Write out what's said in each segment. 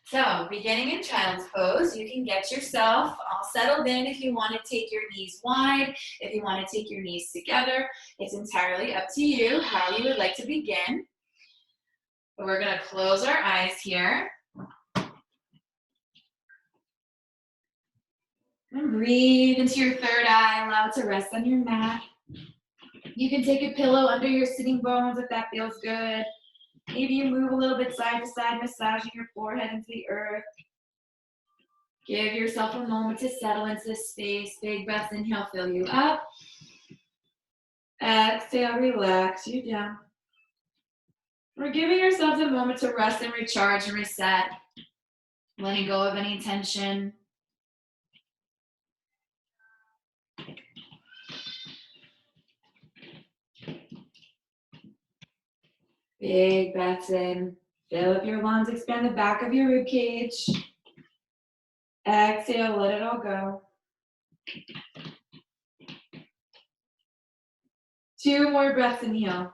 So, beginning in child's pose, you can get yourself all settled in if you want to take your knees wide, if you want to take your knees together. It's entirely up to you how you would like to begin. But we're going to close our eyes here. And breathe into your third eye. Allow it to rest on your mat. You can take a pillow under your sitting bones if that feels good. Maybe you move a little bit side to side, massaging your forehead into the earth. Give yourself a moment to settle into this space. Big breaths, inhale, fill you up. Exhale, relax you down. We're giving ourselves a moment to rest and recharge and reset. Letting go of any tension. Big breaths in. Fill up your lungs, expand the back of your rib cage. Exhale, let it all go. 2 more breaths, inhale.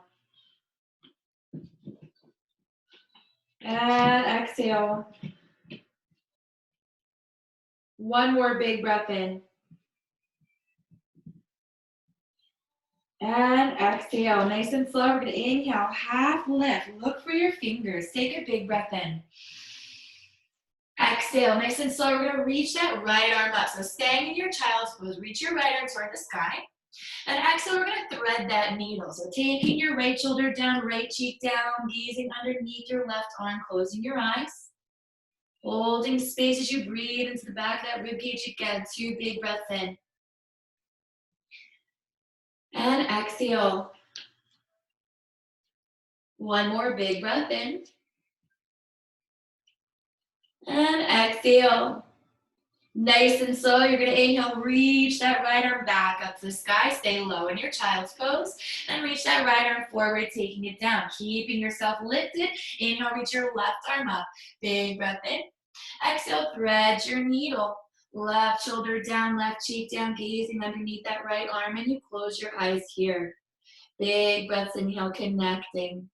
And exhale. 1 more big breath in. And exhale, nice and slow. We're going to inhale, half lift. Look for your fingers. Take a big breath in. Exhale, nice and slow. We're going to reach that right arm up. So staying in your child's pose, reach your right arm toward the sky. And exhale, we're going to thread that needle. So taking your right shoulder down, right cheek down, gazing underneath your left arm, closing your eyes. Holding space as you breathe into the back of that rib cage again. 2 big breaths in. And exhale. 1 more big breath in. And exhale. Nice and slow. You're going to inhale, reach that right arm back up to the sky. Stay low in your child's pose. And reach that right arm forward, taking it down. Keeping yourself lifted. Inhale, reach your left arm up. Big breath in. Exhale, thread your needle. Left shoulder down, left cheek down, gazing underneath that right arm, and you close your eyes here. Big breaths, inhale, connecting.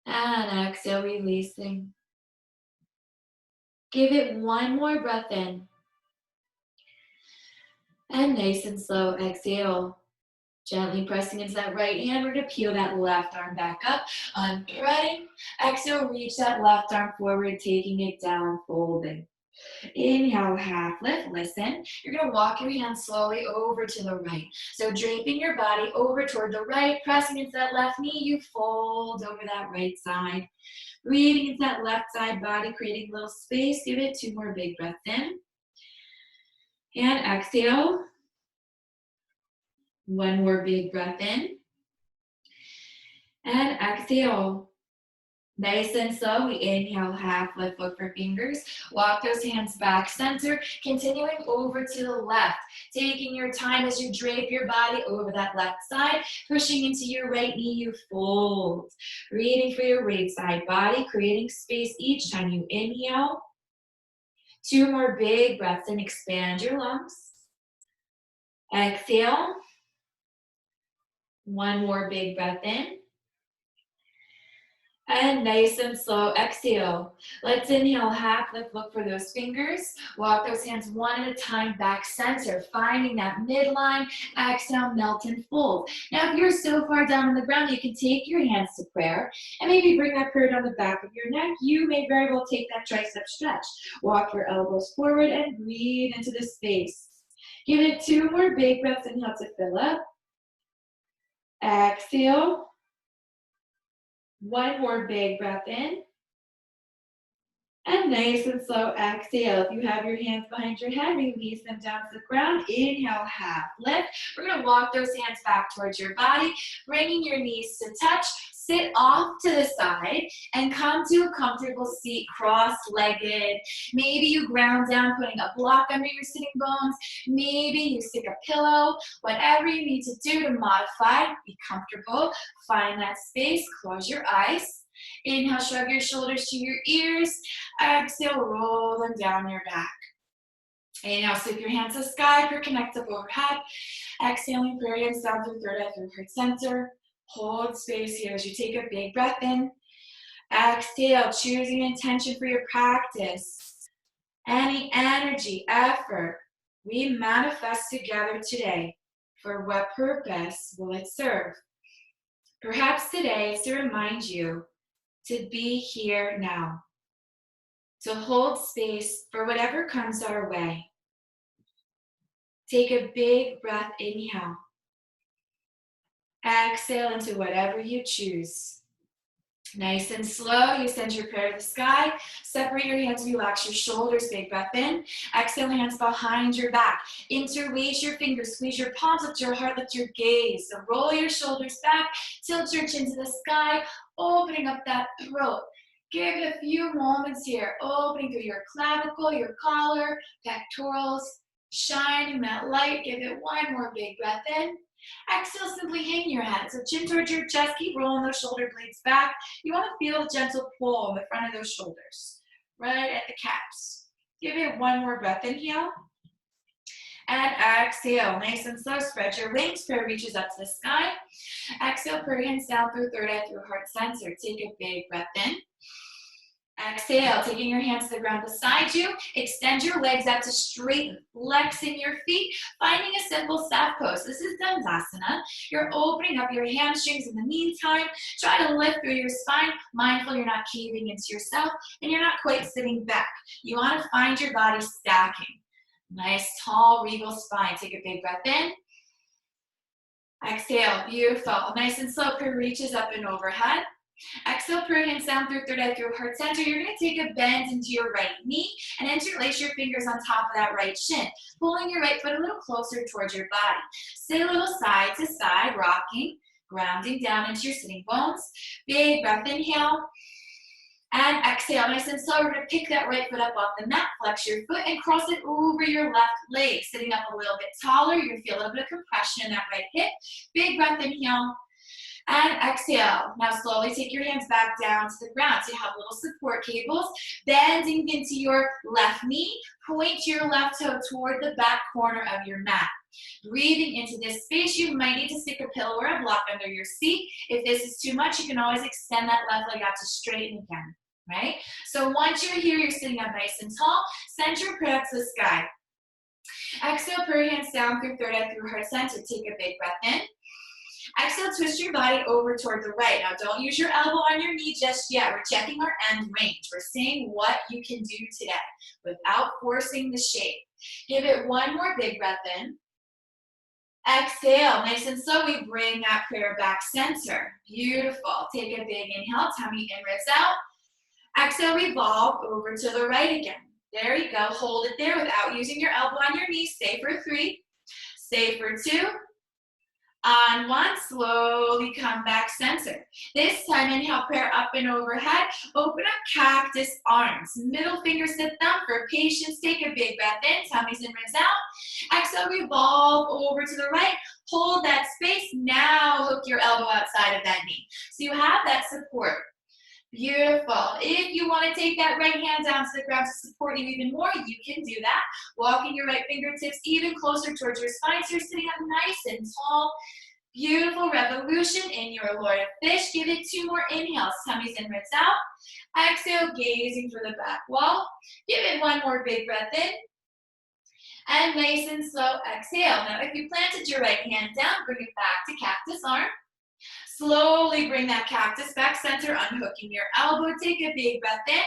And exhale, releasing. Give it 1 more breath in. And nice and slow, exhale. Gently pressing into that right hand. We're going to peel that left arm back up, unthreading. Exhale, reach that left arm forward, taking it down, folding. Inhale, half lift, listen. You're going to walk your hands slowly over to the right. So draping your body over toward the right, pressing into that left knee, you fold over that right side. Breathing into that left side body, creating a little space. Give it 2 more big breaths in. And exhale. 1 more big breath in. And exhale. Nice and slow, we inhale, half lift, look for fingers. Walk those hands back center, continuing over to the left. Taking your time as you drape your body over that left side, pushing into your right knee, you fold. Breathing for your right side body, creating space each time you inhale. 2 more big breaths in, expand your lungs. Exhale. 1 more big breath in. And nice and slow, exhale. Let's inhale, half lift, look for those fingers. Walk those hands one at a time back center, finding that midline. Exhale, melt and fold. Now, if you're so far down on the ground, you can take your hands to prayer and maybe bring that prayer down the back of your neck. You may very well take that tricep stretch. Walk your elbows forward and breathe into the space. Give it 2 more big breaths, inhale to fill up. Exhale. 1 more big breath in. And nice and slow, exhale. If you have your hands behind your head, release them down to the ground. Inhale, half lift. We're going to walk those hands back towards your body, bringing your knees to touch. Sit off to the side and come to a comfortable seat, cross-legged. Maybe you ground down, putting a block under your sitting bones. Maybe you stick a pillow. Whatever you need to do to modify, be comfortable. Find that space, close your eyes. Inhale, shrug your shoulders to your ears. Exhale, roll them down your back. Inhale, sweep your hands to the sky, peer connect up overhead. Exhaling, prayer hands down through third eye through heart center. Hold space here as you take a big breath in. Exhale, choosing intention for your practice. Any energy, effort we manifest together today, for what purpose will it serve? Perhaps today is to remind you to be here now, to hold space for whatever comes our way. Take a big breath, inhale. Exhale into whatever you choose. Nice and slow, you send your prayer to the sky. Separate your hands, relax your shoulders, big breath in. Exhale, hands behind your back. Interlace your fingers, squeeze your palms up to your heart, lift your gaze. So roll your shoulders back, tilt your chin to the sky, opening up that throat. Give it a few moments here, opening through your clavicle, your collar, pectorals, shining that light. Give it one more big breath in. Exhale, simply hang your head. So chin towards your chest, keep rolling those shoulder blades back. You want to feel a gentle pull in the front of those shoulders, right at the caps. Give it one more breath, inhale. And exhale, nice and slow, spread your wings, prayer reaches up to the sky. Exhale, prayer hands down through third eye, through heart center. Take a big breath in. Exhale, taking your hands to the ground beside you. Extend your legs out to straighten, flexing your feet, finding a simple staff pose. This is Dandasana. You're opening up your hamstrings in the meantime. Try to lift through your spine, mindful you're not caving into yourself, and you're not quite sitting back. You want to find your body stacking. Nice, tall, regal spine. Take a big breath in. Exhale, beautiful. Nice and slow, prayer reaches up and overhead. Exhale, prayer hands down through third eye, through heart center. You're going to take a bend into your right knee and interlace your fingers on top of that right shin, pulling your right foot a little closer towards your body. Sit a little side to side, rocking, grounding down into your sitting bones. Big breath, inhale. And exhale, nice and slow. We're going to pick that right foot up off the mat, flex your foot, and cross it over your left leg. Sitting up a little bit taller, you're going to feel a little bit of compression in that right hip. Big breath, inhale. And exhale. Now slowly take your hands back down to the ground. So you have little support cables. Bending into your left knee. Point your left toe toward the back corner of your mat. Breathing into this space, you might need to stick a pillow or a block under your seat. If this is too much, you can always extend that left leg out to straighten again, right? So once you're here, you're sitting up nice and tall. Send your prayer up to the sky. Exhale, prayer hands down through third eye, through heart center. Take a big breath in. Exhale, twist your body over toward the right. Now, don't use your elbow on your knee just yet. We're checking our end range. We're seeing what you can do today without forcing the shape. Give it one more big breath in. Exhale, nice and slow. We bring that prayer back center. Beautiful. Take a big inhale, tummy in, ribs out. Exhale, revolve over to the right again. There you go. Hold it there without using your elbow on your knee. Stay for 3. Stay for 2. On 1, slowly come back center. This time, inhale, prayer up and overhead. Open up cactus arms. Middle fingers to thumb for patience. Take a big breath in, tummies and ribs out. Exhale, revolve over to the right. Hold that space. Now hook your elbow outside of that knee. So you have that support. Beautiful. If you want to take that right hand down to the ground to support you even more, you can do that. Walking your right fingertips even closer towards your spine so you're sitting up nice and tall. Beautiful revolution in your Lord of Fish. Give it 2 more inhales. Tummies in, ribs out. Exhale, gazing for the back wall. Give it 1 more big breath in. And nice and slow, exhale. Now, if you planted your right hand down, bring it back to cactus arm. Slowly bring that cactus back center, unhooking your elbow. Take a big breath in.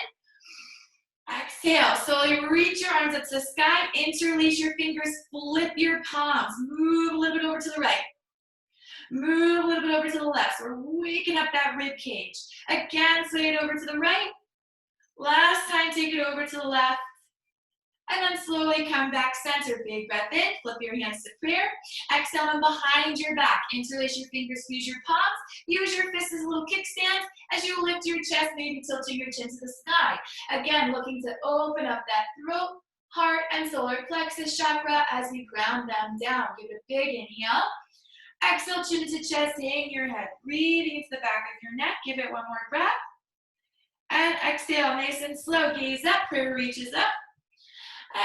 Exhale. Slowly reach your arms up to the sky. Interlace your fingers. Flip your palms. Move a little bit over to the right. Move a little bit over to the left. So we're waking up that rib cage. Again, sway it over to the right. Last time, take it over to the left. And then slowly come back center. Big breath in. Flip your hands to prayer. Exhale and behind your back. Interlace your fingers, squeeze your palms. Use your fists as a little kickstand as you lift your chest, maybe tilting your chin to the sky. Again, looking to open up that throat, heart, and solar plexus chakra as we ground them down. Give a big inhale. Exhale, chin to chest, hang your head. Breathing into the back of your neck. Give it 1 more breath. And exhale, nice and slow. Gaze up, prayer reaches up.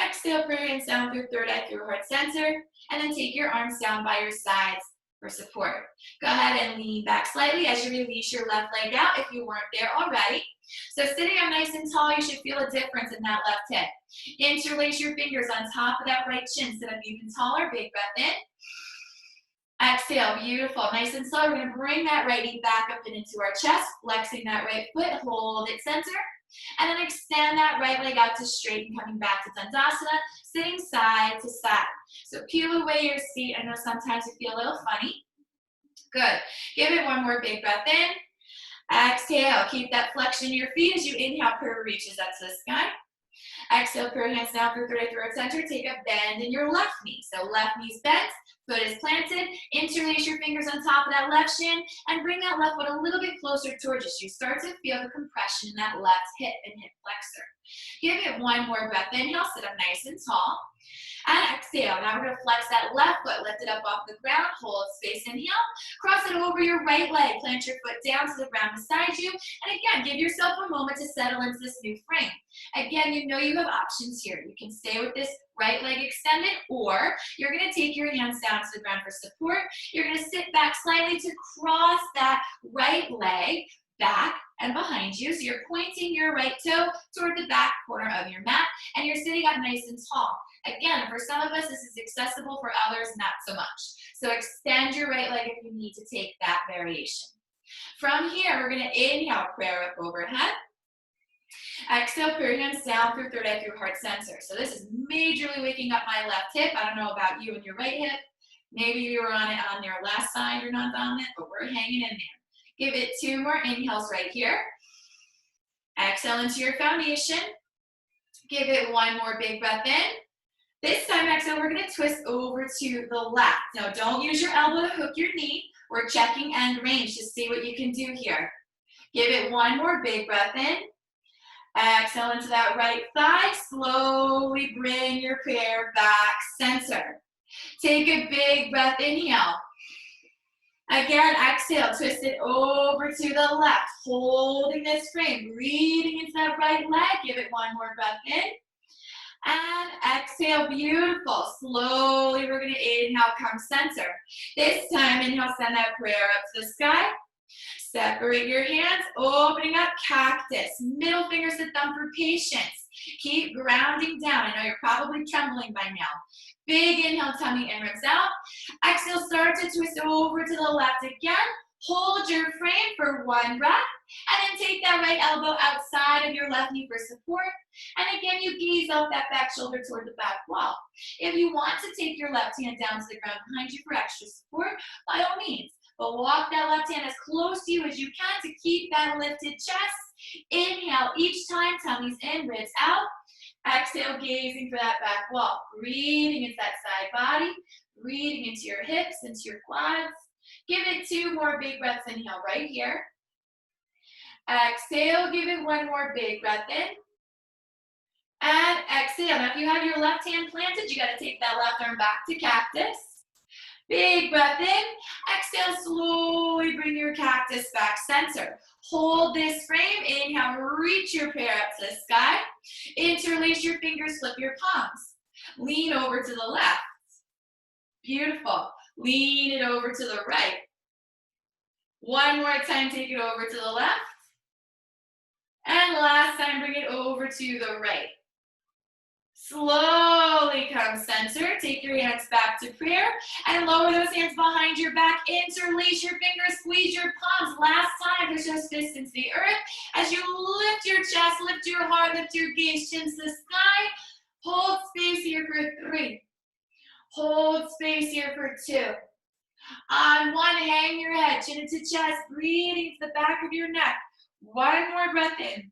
Exhale, prayer hands down through third eye, through heart center. And then take your arms down by your sides for support. Go ahead and lean back slightly as you release your left leg out if you weren't there already. So sitting up nice and tall, you should feel a difference in that left hip. Interlace your fingers on top of that right shin. Sit up even taller. Big breath in. Exhale, beautiful. Nice and slow. We're going to bring that right knee back up and into our chest, flexing that right foot. Hold it center. And then extend that right leg out to straighten, coming back to Dandasana, sitting side to side. So peel away your seat. I know sometimes you feel a little funny. Good. Give it one more big breath in. Exhale. Keep that flexion in your feet as you inhale, prayer reaches up to the sky. Exhale, put your hands down through throat center. Take a bend in your left knee. So left knee's bent, foot is planted. Interlace your fingers on top of that left shin and bring that left foot a little bit closer towards you. So you start to feel the compression in that left hip and hip flexor. Give it one more breath. Inhale, sit up nice and tall. And exhale. Now we're going to flex that left foot, lift it up off the ground, hold space, inhale. Cross it over your right leg, plant your foot down to the ground beside you. And again, give yourself a moment to settle into this new frame. Again, you know you have options here. You can stay with this right leg extended, or you're going to take your hands down to the ground for support. You're going to sit back slightly to cross that right leg back and behind you. So you're pointing your right toe toward the back corner of your mat, and you're sitting up nice and tall. Again, for some of us, this is accessible. For others, not so much. So extend your right leg if you need to take that variation. From here, we're going to inhale, prayer up overhead. Exhale, put your hands down through third eye through heart center. So this is majorly waking up my left hip. I don't know about you and your right hip. Maybe you were on it on your last side or not on it, but we're hanging in there. Give it 2 more inhales right here. Exhale into your foundation. Give it 1 more big breath in. This time, exhale, we're going to twist over to the left. Now, don't use your elbow to hook your knee. We're checking end range to see what you can do here. Give it 1 more big breath in. Exhale into that right thigh. Slowly bring your prayer back center. Take a big breath, inhale. Again, exhale, twist it over to the left. Holding this frame, breathing into that right leg. Give it 1 more breath in. And exhale, beautiful. Slowly, we're going to inhale, come center. This time, inhale, send that prayer up to the sky. Separate your hands, opening up cactus. Middle fingers to thumb for patience. Keep grounding down. I know you're probably trembling by now. Big inhale, tummy in, ribs out. Exhale, start to twist over to the left again. Hold your frame for 1 breath. And then take that right elbow outside of your left knee for support. And again, you gaze off that back shoulder toward the back wall. If you want to take your left hand down to the ground behind you for extra support, by all means. But walk that left hand as close to you as you can to keep that lifted chest. Inhale each time, tummies in, ribs out. Exhale, gazing for that back wall. Breathing into that side body. Breathing into your hips, into your quads. Give it 2 more big breaths. Inhale right here. Exhale, give it 1 more big breath in. And exhale. Now, if you have your left hand planted, you got to take that left arm back to cactus. Big breath in. Exhale, slowly bring your cactus back center. Hold this frame. Inhale, reach your prayer up to the sky. Interlace your fingers, flip your palms. Lean over to the left. Beautiful. Lean it over to the right. 1 more time, take it over to the left. And last time, bring it over to the right. Slowly come center. Take your hands back to prayer and lower those hands behind your back. Interlace your fingers, squeeze your palms. Last time, push those fists into the earth. As you lift your chest, lift your heart, lift your gaze, chin to the sky. Hold space here for 3. Hold space here for 2. On 1, hang your head, chin into chest, breathing to the back of your neck. 1 more breath in.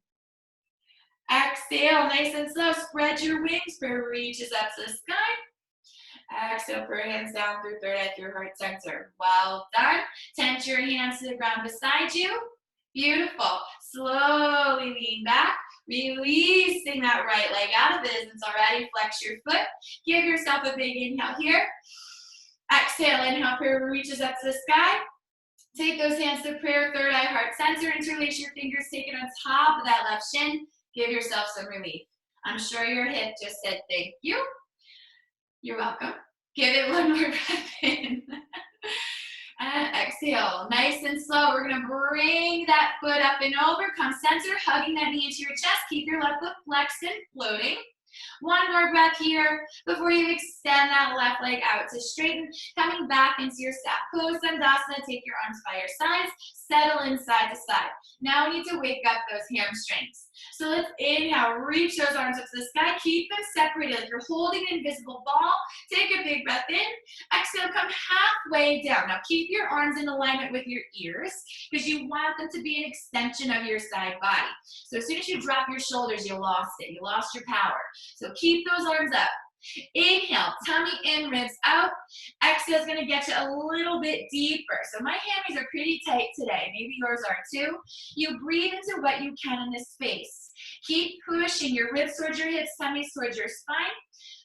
Exhale, nice and slow. Spread your wings. Prayer reaches up to the sky. Exhale, put your hands down through third eye through heart center. Well done. Tense your hands to the ground beside you. Beautiful. Slowly lean back. Releasing that right leg out of it as it's already. Flex your foot. Give yourself a big inhale here. Exhale, inhale, prayer reaches up to the sky. Take those hands to prayer, third eye, heart center. Interlace your fingers, take it on top of that left shin. Give yourself some relief. I'm sure your hip just said thank you. You're welcome. Give it 1 more breath in. And exhale, nice and slow. We're gonna bring that foot up and over, come center, hugging that knee into your chest. Keep your left foot flexed and floating. One more breath here before you extend that left leg out to straighten. Coming back into your staff pose, Dandasana. Take your arms by your sides. Settle in side to side. Now we need to wake up those hamstrings. So let's inhale, reach those arms up to the sky. Keep them separated like you're holding an invisible ball. Take a big breath in. Exhale, come halfway down. Now keep your arms in alignment with your ears because you want them to be an extension of your side body. So as soon as you drop your shoulders, you lost it. You lost your power. So keep those arms up. Inhale, tummy in, ribs out. Exhale is going to get you a little bit deeper. So my hammies are pretty tight today. Maybe yours are too. You breathe into what you can in this space. Keep pushing your ribs towards your hips, tummy towards your spine.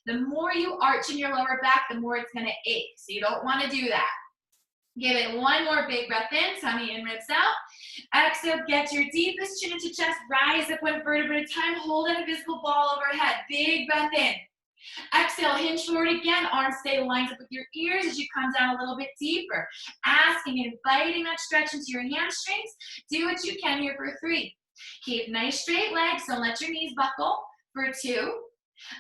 The more you arch in your lower back, the more it's going to ache. So you don't want to do that. Give it one more big breath in, tummy in, ribs out. Exhale, get your deepest chin into chest. Rise up one vertebra at a time. Hold an invisible ball overhead. Big breath in. Exhale, hinge forward again. Arms stay lined up with your ears as you come down a little bit deeper. Asking, inviting that stretch into your hamstrings. Do what you can here for 3. Keep nice straight legs. Don't let your knees buckle. For 2.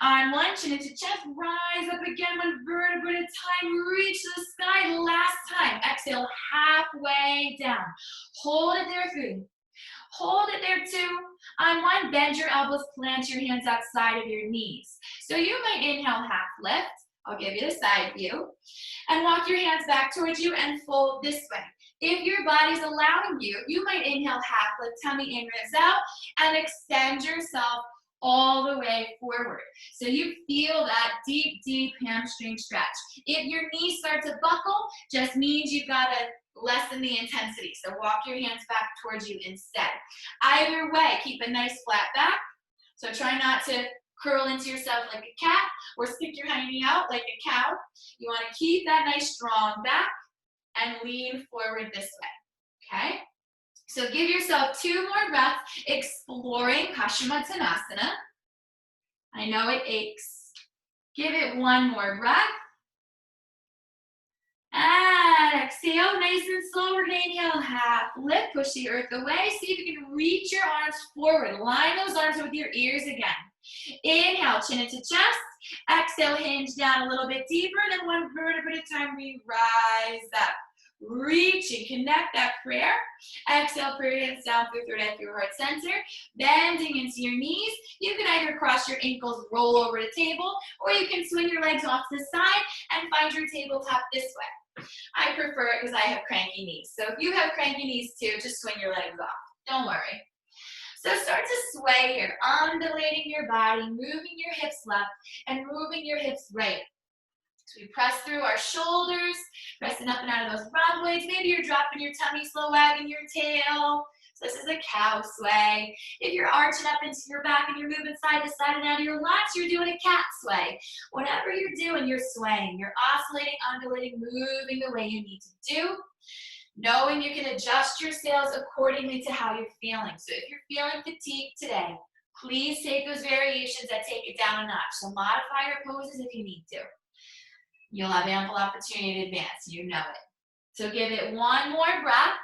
On 1, chin into chest. Rise up again, one vertebra at a time. Reach the sky. Last time. Exhale, halfway down. Hold it there. 3. Hold it there 2. On 1, bend your elbows, plant your hands outside of your knees. So you might inhale, half lift. I'll give you the side view. And walk your hands back towards you and fold this way. If your body's allowing you, you might inhale, half lift, tummy in, ribs out, and extend yourself all the way forward. So you feel that deep, deep hamstring stretch. If your knees start to buckle, just means you've got to lessen the intensity. So walk your hands back towards you instead. Either way, keep a nice flat back. So try not to curl into yourself like a cat or stick your hiney out like a cow. You want to keep that nice strong back and lean forward this way. Okay? So give yourself 2 more breaths exploring Paschimottanasana. I know it aches. Give it 1 more breath. And exhale, nice and slow. We're going to inhale, half lift, push the earth away. See if you can reach your arms forward. Line those arms with your ears again. Inhale, chin into chest. Exhale, hinge down a little bit deeper. And then 1 vertebra at a time, we rise up. Reaching, connect that prayer. Exhale, prayer hands down through third eye through heart center. Bending into your knees. You can either cross your ankles, roll over to table, or you can swing your legs off to the side and find your tabletop this way. I prefer it because I have cranky knees. So if you have cranky knees too, just swing your legs off. Don't worry. So start to sway here, undulating your body, moving your hips left and moving your hips right. So we press through our shoulders, pressing up and out of those rhomboids. Maybe you're dropping your tummy, slow wagging your tail. So this is a cow sway. If you're arching up into your back and you're moving side to side and out of your lats, you're doing a cat sway. Whatever you're doing, you're swaying. You're oscillating, undulating, moving the way you need to do. Knowing you can adjust your sails accordingly to how you're feeling. So if you're feeling fatigued today, please take those variations that take it down a notch. So modify your poses if you need to. You'll have ample opportunity to advance. You know it. So give it 1 more breath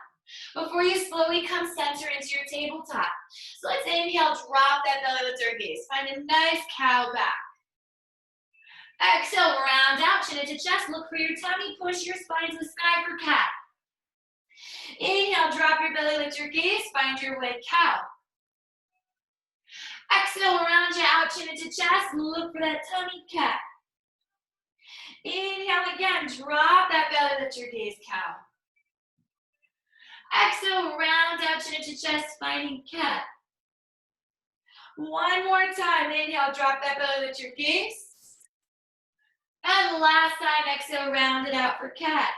before you slowly come center into your tabletop. So let's inhale, drop that belly, lift our gaze. Find a nice cow back. Exhale, round out, chin into chest. Look for your tummy. Push your spine to the sky for cat. Inhale, drop your belly, lift your gaze. Find your way, cow. Exhale, round you out, chin into chest. Look for that tummy, cat. Inhale again, drop that belly, lift your gaze, cow. Exhale, round out, chin into chest, finding cat. 1 more time, inhale, drop that belly, lift your gaze. And last time, exhale, round it out for cat.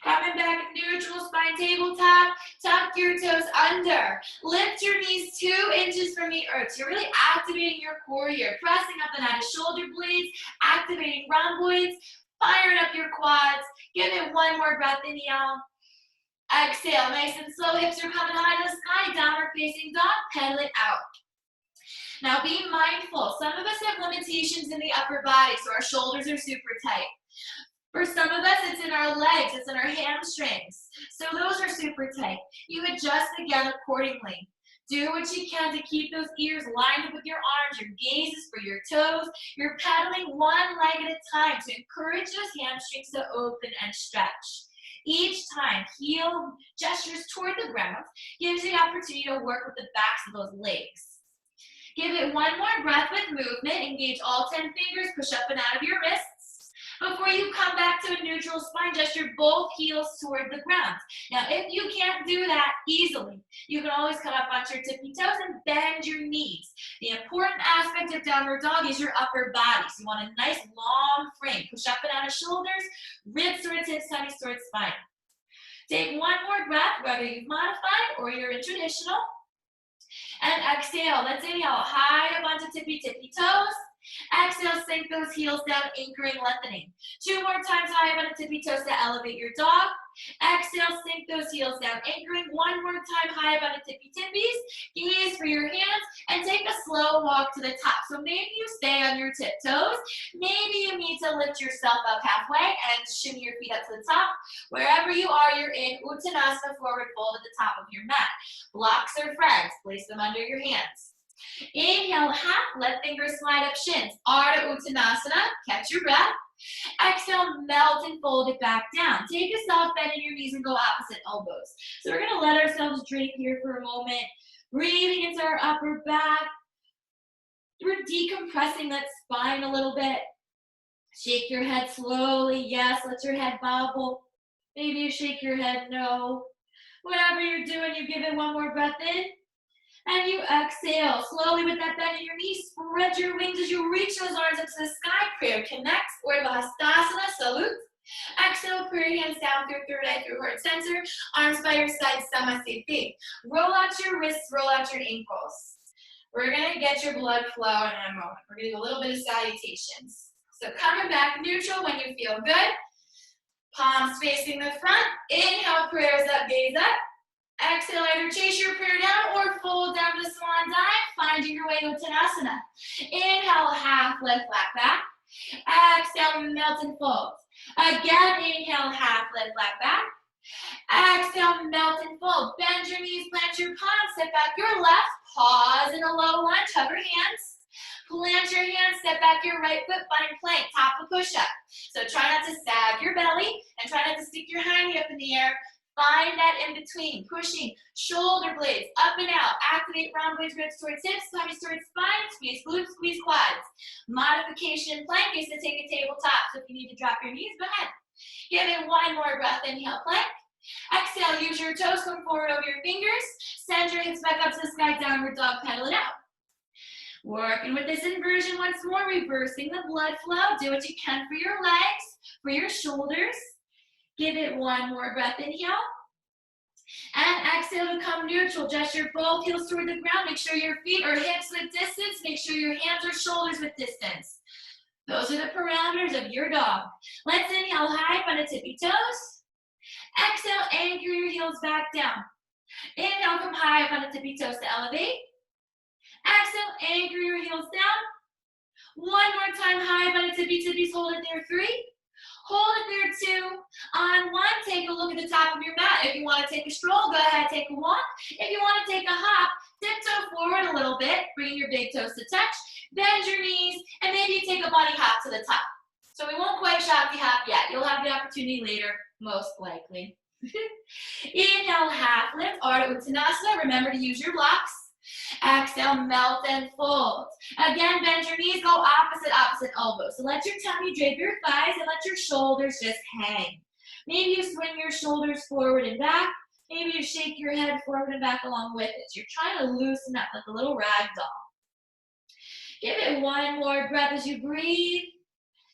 Coming back neutral spine tabletop, tuck your toes under. Lift your knees 2 inches from the earth. You're really activating your core here. Pressing up and out of shoulder blades, activating rhomboids, firing up your quads. Give it 1 more breath in, y'all. Exhale, nice and slow. Hips are coming high to the sky. Downward facing dog, pedal it out. Now be mindful. Some of us have limitations in the upper body, so our shoulders are super tight. For some of us, it's in our legs, it's in our hamstrings. So those are super tight. You adjust again accordingly. Do what you can to keep those ears lined up with your arms, your gaze is for your toes. You're pedaling one leg at a time to encourage those hamstrings to open and stretch. Each time, heel gestures toward the ground gives you the opportunity to work with the backs of those legs. Give it one more breath with movement. Engage all 10 fingers, push up and out of your wrists. Before you come back to a neutral spine, gesture both heels toward the ground. Now, if you can't do that easily, you can always come up onto your tippy toes and bend your knees. The important aspect of downward dog is your upper body. So you want a nice long frame. Push up and out of shoulders, ribs towards hips, tummy towards spine. Take one more breath, whether you've modified or you're in traditional. And exhale. Let's inhale high up onto tippy toes. Exhale, sink those heels down, anchoring, lengthening. 2 more times high up on the tippy toes to elevate your dog. Exhale, sink those heels down, anchoring. 1 more time high up on the tippy tippies. Gaze for your hands and take a slow walk to the top. So maybe you stay on your tiptoes. Maybe you need to lift yourself up halfway and shimmy your feet up to the top. Wherever you are, you're in Uttanasana, forward fold at the top of your mat. Blocks are friends. Place them under your hands. Inhale, half, let fingers slide up shins. Ardha Uttanasana, catch your breath. Exhale, melt and fold it back down. Take a soft bend in your knees and go opposite elbows. So we're gonna let ourselves drape here for a moment. Breathing into our upper back. We're decompressing that spine a little bit. Shake your head slowly, yes, let your head bobble. Maybe you shake your head, no. Whatever you're doing, you give it one more breath in. And you exhale slowly with that bend in your knees. Spread your wings as you reach those arms up to the sky. Prayer connects. Urdhva Hastasana, salute. Exhale, put your hands down through third eye, through heart center. Arms by your side, Samasthiti. Roll out your wrists, roll out your ankles. We're going to get your blood flowing in a moment. We're going to do a little bit of salutations. So coming back neutral when you feel good. Palms facing the front. Inhale, prayers up, gaze up. Exhale, either chase your prayer down or fold down to swan dive, finding your way to Uttanasana. Inhale, half lift, flat back. Exhale, melt and fold. Again, inhale, half lift, flat back. Exhale, melt and fold. Bend your knees, plant your palms, step back your left, pause in a low lunge, hover hands. Plant your hands, step back your right foot, find plank, top of push-up. So try not to sag your belly and try not to stick your hiney up in the air. Find that in between, pushing shoulder blades up and out. Activate round blades, ribs towards hips, tummy towards spine, squeeze glutes, squeeze quads. Modification plank is to take a tabletop. So if you need to drop your knees, go ahead. Give it one more breath, inhale, plank. Exhale, use your toes, come forward over your fingers. Send your hips back up to the sky, downward dog, pedal it out. Working with this inversion once more, reversing the blood flow. Do what you can for your legs, for your shoulders. Give it one more breath, inhale. And exhale to come neutral. Gesture both heels toward the ground. Make sure your feet are hips with distance. Make sure your hands are shoulders with distance. Those are the parameters of your dog. Let's inhale high on the tippy toes. Exhale, anchor your heels back down. Inhale, come high up on the tippy toes to elevate. Exhale, anchor your heels down. One more time, high up on the tippy tippies. Hold it there, 3. Hold it there, 2. On 1, take a look at the top of your mat. If you want to take a stroll, go ahead, take a walk. If you want to take a hop, tiptoe forward a little bit. Bring your big toes to touch. Bend your knees, and maybe you take a bunny hop to the top. So we won't quite Shakti hop yet. You'll have the opportunity later, most likely. Inhale, half lift, Ardha Uttanasana. Remember to use your blocks. Exhale, melt and fold. Again, bend your knees, go opposite elbows. So let your tummy drape your thighs and let your shoulders just hang. Maybe you swing your shoulders forward and back. Maybe you shake your head forward and back along with it. So you're trying to loosen up like a little rag doll. Give it one more breath as you breathe.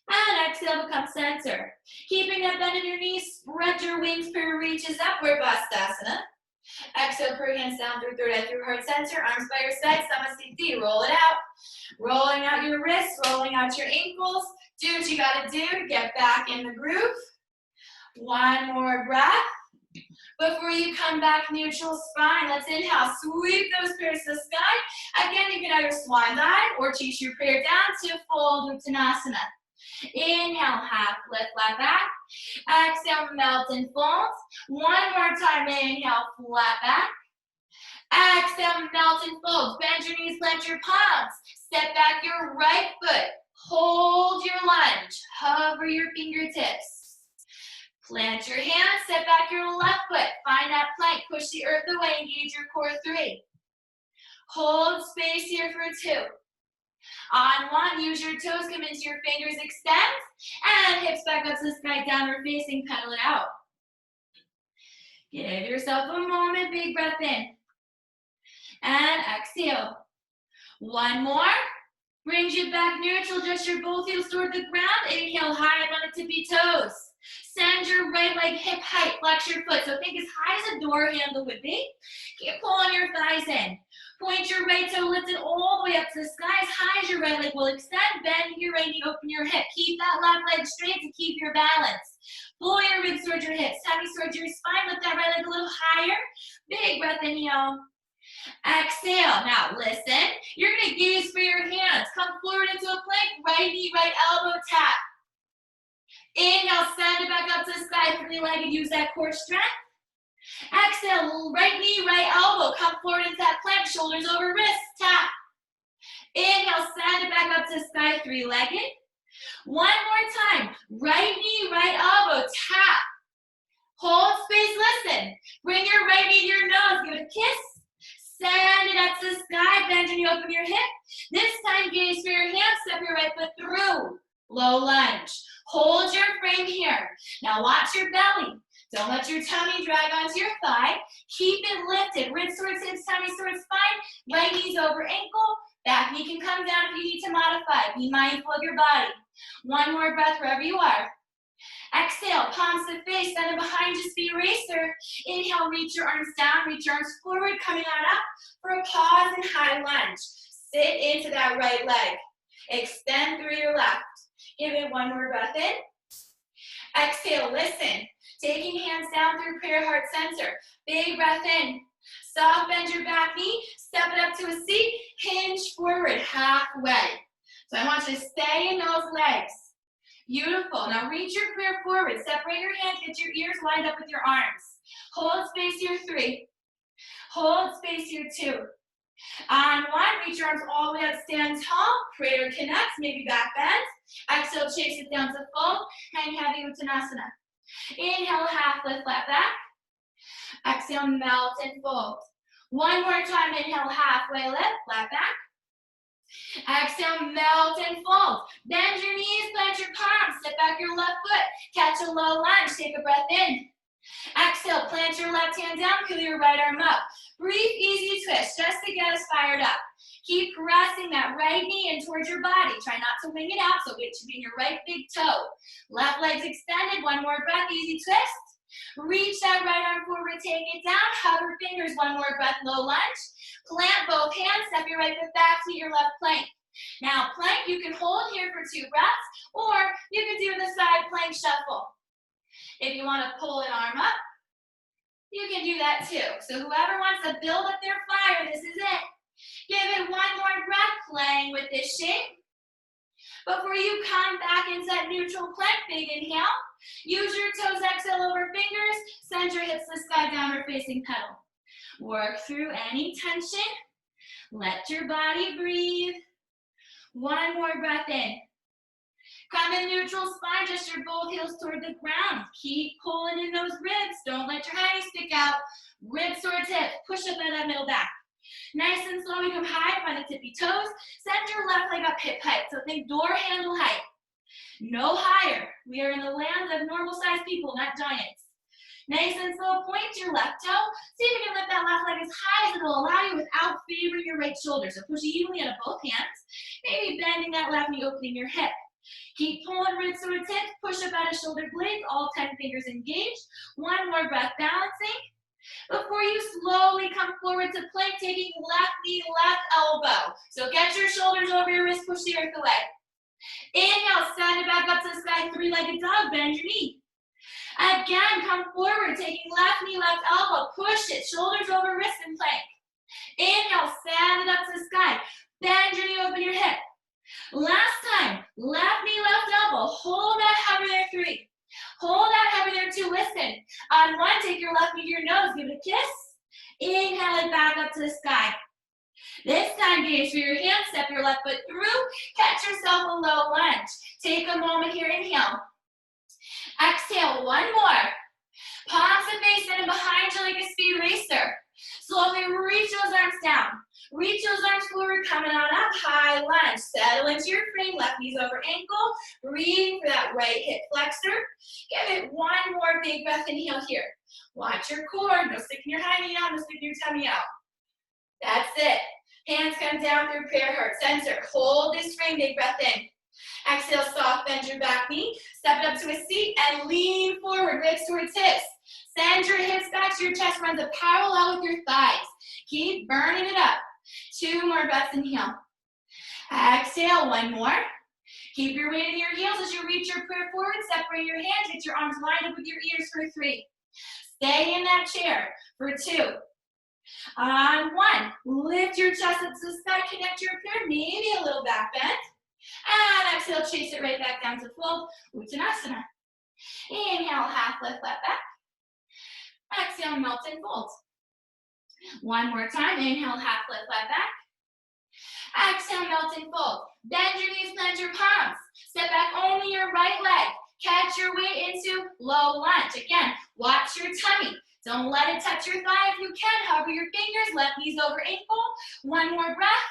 And exhale to come center. Keeping that bend in your knees, spread your wings, prayer reaches upward, Vastasana. Exhale, put your hands down through third eye, through heart center, arms by your side, Samasthiti, roll it out. Rolling out your wrists, rolling out your ankles. Do what you gotta do to get back in the groove. One more breath. Before you come back, neutral spine, let's inhale, sweep those prayers to the sky. Again, you can either swan dive or chase your prayer down to fold Uttanasana. Inhale, half lift, flat back. Exhale, melt and fold. One more time, inhale, flat back. Exhale, melt and fold. Bend your knees, plant your palms. Step back your right foot. Hold your lunge. Hover your fingertips. Plant your hands, step back your left foot. Find that plank, push the earth away, engage your core 3. Hold space here for 2. On 1, use your toes, come into your fingers, extend, and hips back up to the sky, downward facing, pedal it out. Give yourself a moment, big breath in. And exhale. One more. Brings you back neutral, just your both heels toward the ground. Inhale, high up on the tippy toes. Send your right leg hip height, flex your foot. So think as high as a door handle would be. Keep pulling your thighs in. Point your right toe lifted all the way up to the sky, as high as your right leg will extend. Bend your right knee, open your hip. Keep that left leg straight to keep your balance. Pull your ribs towards your hips, tummy towards your spine. Lift that right leg a little higher. Big breath, inhale. Exhale. Now listen, you're going to gaze for your hands. Come forward into a plank, right knee, right elbow tap. Inhale, send it back up to the sky, 3-legged, use that core strength. Exhale, right knee, right elbow, come forward into that plank, shoulders over wrists, tap. Inhale, send it back up to the sky, 3-legged. One more time, right knee, right elbow, tap. Hold space, listen. Bring your right knee to your nose, give it a kiss. Send it up to the sky, bend your knee, open your hip. This time, gaze for your hands, step your right foot through. Low lunge. Hold your frame here. Now watch your belly. Don't let your tummy drag onto your thigh. Keep it lifted. Ribs towards hips, tummy towards spine. Right knees over ankle. Back knee can come down if you need to modify. Be mindful of your body. One more breath wherever you are. Exhale, palms to face, send it behind, just be eraser. Inhale, reach your arms down, reach your arms forward, coming on up for a pause and high lunge. Sit into that right leg. Extend through your left. Give it one more breath in. Exhale, listen. Taking hands down through prayer heart center. Big breath in. Soft bend your back knee. Step it up to a seat. Hinge forward halfway. So I want you to stay in those legs. Beautiful. Now reach your prayer forward. Separate your hands. Get your ears lined up with your arms. Hold space here, 3. Hold space here, 2. On 1, reach your arms all the way up, stand tall. Prayer connects, maybe back bend. Exhale, chase it down to fold. Hang heavy, Uttanasana. Inhale, half lift, flat back. Exhale, melt and fold. One more time, inhale, halfway lift, flat back. Exhale, melt and fold. Bend your knees, plant your palms, step back your left foot. Catch a low lunge, take a breath in. Exhale, plant your left hand down, peel your right arm up. Brief, easy twist, just to get us fired up. Keep pressing that right knee in towards your body. Try not to wing it out, so weight should be in your right big toe. Left leg's extended, one more breath, easy twist. Reach that right arm forward, take it down, hover fingers, one more breath, low lunge. Plant both hands, step your right foot back to your left plank. Now plank, you can hold here for 2 breaths, or you can do the side plank shuffle. If you want to pull an arm up, you can do that too. So whoever wants to build up their fire, this is it. Give it one more breath, playing with this shape. Before you come back into that neutral plank, big inhale. Use your toes, exhale over fingers. Send your hips to the sky, downward facing pedal. Work through any tension. Let your body breathe. One more breath in. Come in neutral spine, just your both heels toward the ground. Keep pulling in those ribs. Don't let your hiney stick out. Ribs towards hips. Push up at that middle back. Nice and slow, we come high up on the tippy toes. Send your left leg up hip height. So think door handle height. No higher. We are in the land of normal sized people, not giants. Nice and slow, point your left toe. See if you can lift that left leg as high as it will allow you without favoring your right shoulder. So push evenly out of both hands. Maybe bending that left knee, opening your hip. Keep pulling ribs towards hips, push up out of shoulder blades, all 10 fingers engaged. One more breath, balancing. Before you slowly come forward to plank, taking left knee, left elbow. So get your shoulders over your wrist, push the earth away. Inhale, stand it back up to the sky, 3-legged dog, bend your knee. Again, come forward, taking left knee, left elbow, push it, shoulders over wrist and plank. Inhale, stand it up to the sky, bend your knee, open your hip. Last time, left knee, left elbow. listen. On one, take your left knee to your nose, give it a kiss. Inhale it back up to the sky. This time, gaze for your hands, step your left foot through, catch yourself a low lunge. Take a moment here, inhale. Exhale, one more. Palms to face in and behind you like a speed racer. Slowly reach those arms down. Reach those arms forward, coming on up, high lunge. Settle into your frame, left knees over ankle. Breathe for that right hip flexor. Give it one more big breath, inhale here. Watch your core, no sticking your high knee out, no sticking your tummy out. That's it. Hands come down through prayer heart center. Hold this frame, big breath in. Exhale, soft bend your back knee. Step it up to a seat and lean forward, ribs towards hips. Send your hips back to your chest, runs a parallel with your thighs. Keep burning it up. 2 more breaths, inhale. Exhale, 1 more. Keep your weight in your heels as you reach your prayer forward. Separate your hands, get your arms lined up with your ears for 3. Stay in that chair for 2. On 1, lift your chest up to the sky, connect your prayer, maybe a little back bend. And exhale, chase it right back down to fold, Uttanasana. Inhale, half lift, flat back. Exhale, melt and fold. 1 more time, inhale, half lift, flat back. Exhale, melt and fold. Bend your knees, plant your palms. Step back only your right leg. Catch your weight into low lunge. Again, watch your tummy. Don't let it touch your thigh if you can. Hover your fingers, left knees over ankle. 1 more breath.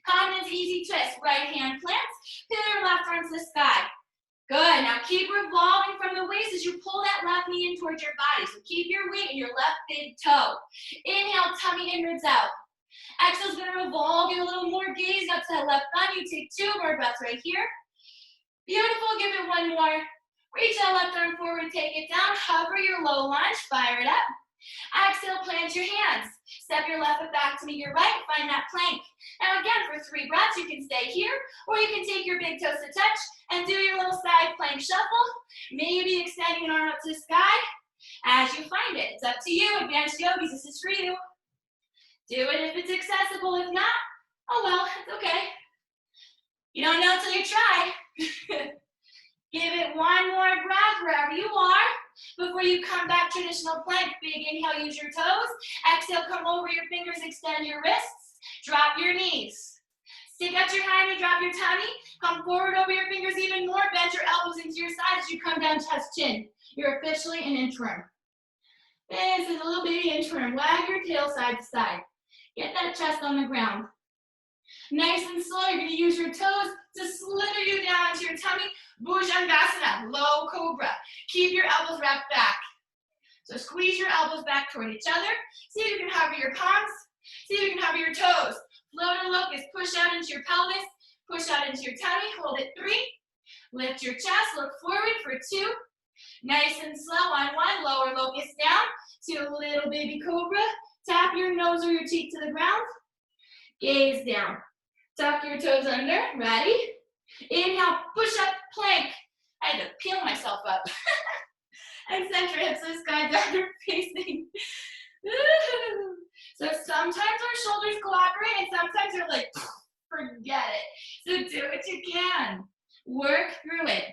Come into easy twist. Right hand plants. Pivot left arm to the sky. Good. Now keep revolving from the waist as you pull that left knee in towards your body. So keep your weight in your left big toe. Inhale, tummy in, ribs out. Exhale is going to revolve you a little more. Gaze up to that left thumb. You take 2 more breaths right here. Beautiful. Give it 1 more. Reach that left arm forward. Take it down. Hover your low lunge. Fire it up. Exhale, plant your hands. Step your left foot back to meet your right. Find that plank. Now again, for 3 breaths, you can stay here, or you can take your big toes to touch and do your little side plank shuffle. Maybe extending an arm up to the sky as you find it. It's up to you, advanced yogis. This is for you. Do it if it's accessible. If not, oh well, it's okay. You don't know till you try. Give it 1 more breath wherever you are. Before you come back, traditional plank. Big inhale, use your toes. Exhale, come over your fingers, extend your wrists. Drop your knees. Stick out your hand and drop your tummy. Come forward over your fingers even more. Bend your elbows into your sides as you come down, chest, chin. You're officially an inchworm. This is a little baby inchworm. Wag your tail side to side. Get that chest on the ground. Nice and slow, you're going to use your toes to slither you down into your tummy. Bhujangasana, low cobra. Keep your elbows wrapped back. So squeeze your elbows back toward each other. See if you can hover your palms. See if you can hover your toes. Floater locust, push out into your pelvis. Push out into your tummy. Hold it 3. Lift your chest, look forward for 2. Nice and slow on 1. Lower locust down. 2, little baby cobra. Tap your nose or your cheek to the ground. Gaze down. Tuck your toes under. Ready? Inhale, push up, plank. I had to peel myself up. And center hips to the sky, downward facing. So sometimes our shoulders cooperate and sometimes they're like, forget it. So do what you can. Work through it.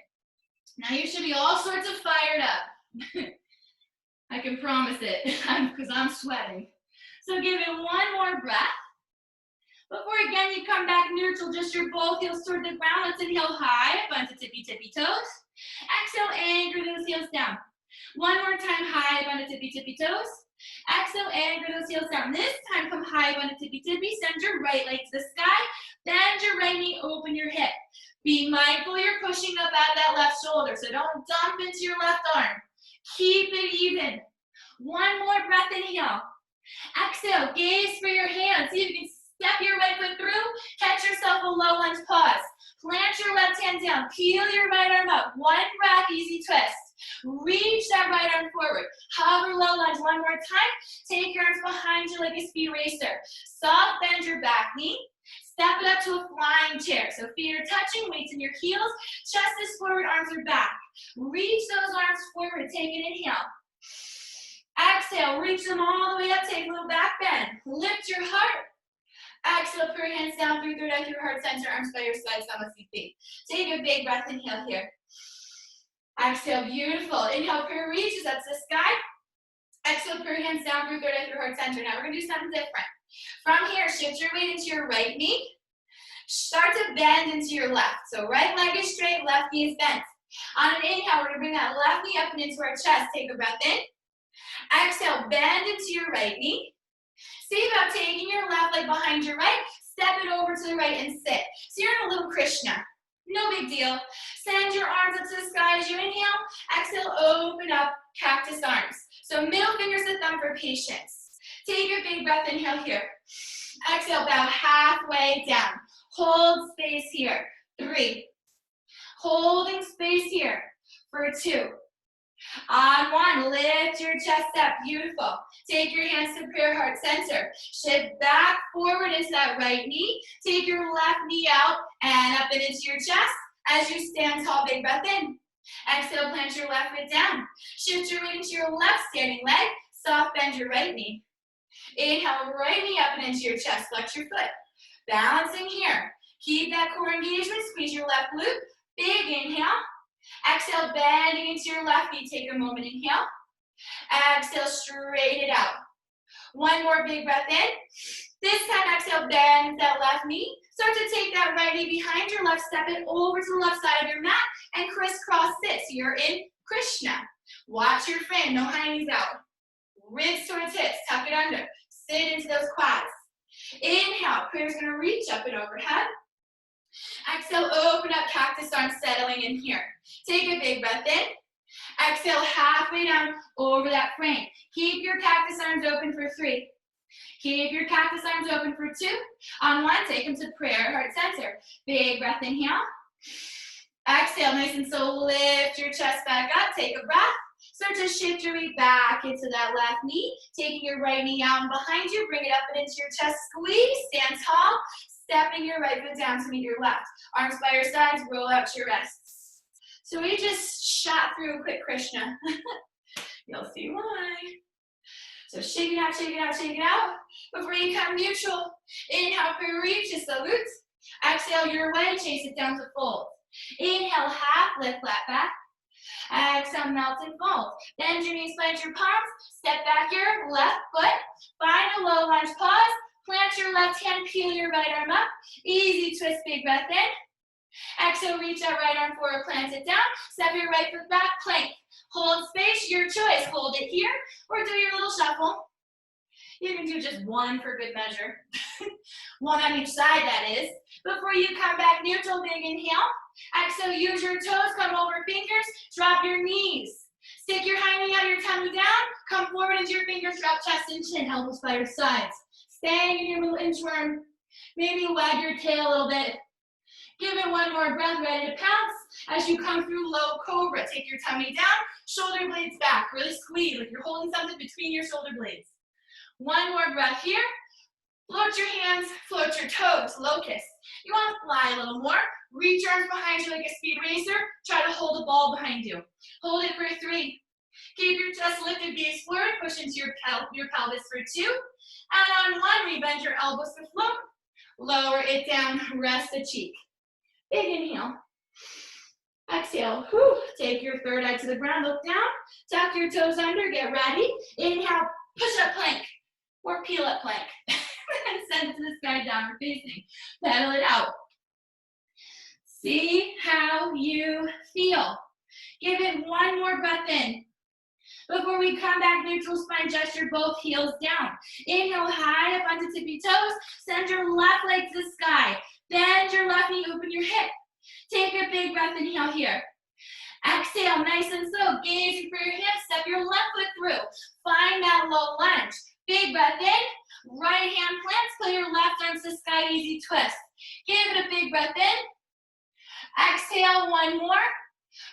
Now you should be all sorts of fired up. I can promise it, because I'm sweating. So give it 1 more breath. Before again you come back neutral, just your both heels toward the ground. Let's inhale high, bunch of tippy toes. Exhale, anchor those heels down. 1 more time, high, bunch of tippy toes. Exhale, anchor those heels down. This time, come high, bunch of tippy. Send your right leg to the sky. Bend your right knee, open your hip. Be mindful you're pushing up at that left shoulder, so don't dump into your left arm. Keep it even. 1 more breath, inhale. Exhale, gaze for your hands. See if you can step your right foot through, catch yourself a low lunge pause. Plant your left hand down, peel your right arm up. 1 breath, easy twist. Reach that right arm forward. Hover low lunge 1 more time. Take your arms behind you like a speed racer. Soft bend your back knee. Step it up to a flying chair. So feet are touching, weights in your heels. Chest is forward, arms are back. Reach those arms forward, take an inhale. Exhale, reach them all the way up, take a little back bend. Lift your heart. Exhale, put your hands down through third eye through heart center, arms by your sides, thumb feet. Take a big breath, inhale here. Exhale, beautiful. Inhale, prayer reaches up to the sky. Exhale, prayer hands down through third eye through heart center. Now we're gonna do something different. From here, shift your weight into your right knee. Start to bend into your left. So right leg is straight, left knee is bent. On an inhale, we're gonna bring that left knee up and into our chest. Take a breath in. Exhale, bend into your right knee. See about taking your left leg behind your right, step it over to the right and sit. So you're in a little Krishna. No big deal. Send your arms up to the sky as you inhale. Exhale, open up, cactus arms. So middle fingers to thumb for patience. Take a big breath, inhale here. Exhale, bow halfway down. Hold space here. 3. Holding space here for 2. On 1, lift your chest up, beautiful. Take your hands to prayer heart center. Shift back forward into that right knee. Take your left knee out and up and into your chest. As you stand tall, big breath in. Exhale, plant your left foot down. Shift your weight into your left standing leg. Soft bend your right knee. Inhale, right knee up and into your chest. Flex your foot. Balancing here. Keep that core engagement. Squeeze your left glute. Big inhale. Exhale, bending into your left knee. Take a moment, inhale. Exhale, straight it out. One more big breath in. This time, exhale, bend that left knee. Start to take that right knee behind your left, step it over to the left side of your mat, and crisscross sit. So you're in Krishna. Watch your frame, no high knees out. Ribs towards hips, tuck it under. Sit into those quads. Inhale, prayer's gonna reach up and overhead. Exhale, open up, cactus arms, settling in here. Take a big breath in. Exhale, halfway down over that frame. Keep your cactus arms open for 3. Keep your cactus arms open for 2. On 1, take them to prayer heart center. Big breath, inhale. Exhale, nice and slow, lift your chest back up. Take a breath. Start to shift your weight back into that left knee. Taking your right knee out and behind you. Bring it up and into your chest. Squeeze, stand tall. Stepping your right foot down to meet your left. Arms by your sides, roll out to your wrists. So we just shot through a quick Krishna. You'll see why. So shake it out, shake it out, shake it out. Before you come neutral, inhale, prayer reach to salute. Exhale your way, chase it down to fold. Inhale, half, lift, flat back. Exhale, melt and fold. Bend your knees, plant your palms. Step back your left foot. Find a low lunge pause. Plant your left hand, peel your right arm up. Easy twist, big breath in. Exhale, reach that right arm forward, plant it down. Step your right foot back, plank. Hold space, your choice. Hold it here or do your little shuffle. You can do just one for good measure. One on each side, that is. Before you come back neutral, big inhale. Exhale, use your toes, come over fingers, drop your knees. Stick your high knee out, your tummy down. Come forward into your fingers, drop chest and chin, elbows by your sides. Staying in your little inchworm. Maybe wag your tail a little bit. Give it one more breath, ready to pounce. As you come through low cobra, take your tummy down, shoulder blades back. Really squeeze like you're holding something between your shoulder blades. One more breath here. Float your hands, float your toes, locust. You want to fly a little more. Reach your arms behind you like a speed racer. Try to hold a ball behind you. Hold it for 3. Keep your chest lifted, gaze forward. Push into your pelvis for 2. And on 1, rebend your elbows to float. Lower it down, rest the cheek. Big inhale. Exhale. Whew. Take your third eye to the ground, look down. Tuck your toes under, get ready. Inhale, push up plank or peel up plank. And send it to the sky, downward facing. Pedal it out. See how you feel. Give it one more breath in. Before we come back, neutral spine gesture, both heels down. Inhale high up onto tippy toes. Send your left leg to the sky. Bend your left knee, open your hip. Take a big breath, inhale here. Exhale, nice and slow. Gazing for your hips, step your left foot through. Find that low lunge. Big breath in. Right hand plants, pull your left arms to the sky, easy twist. Give it a big breath in. Exhale, one more.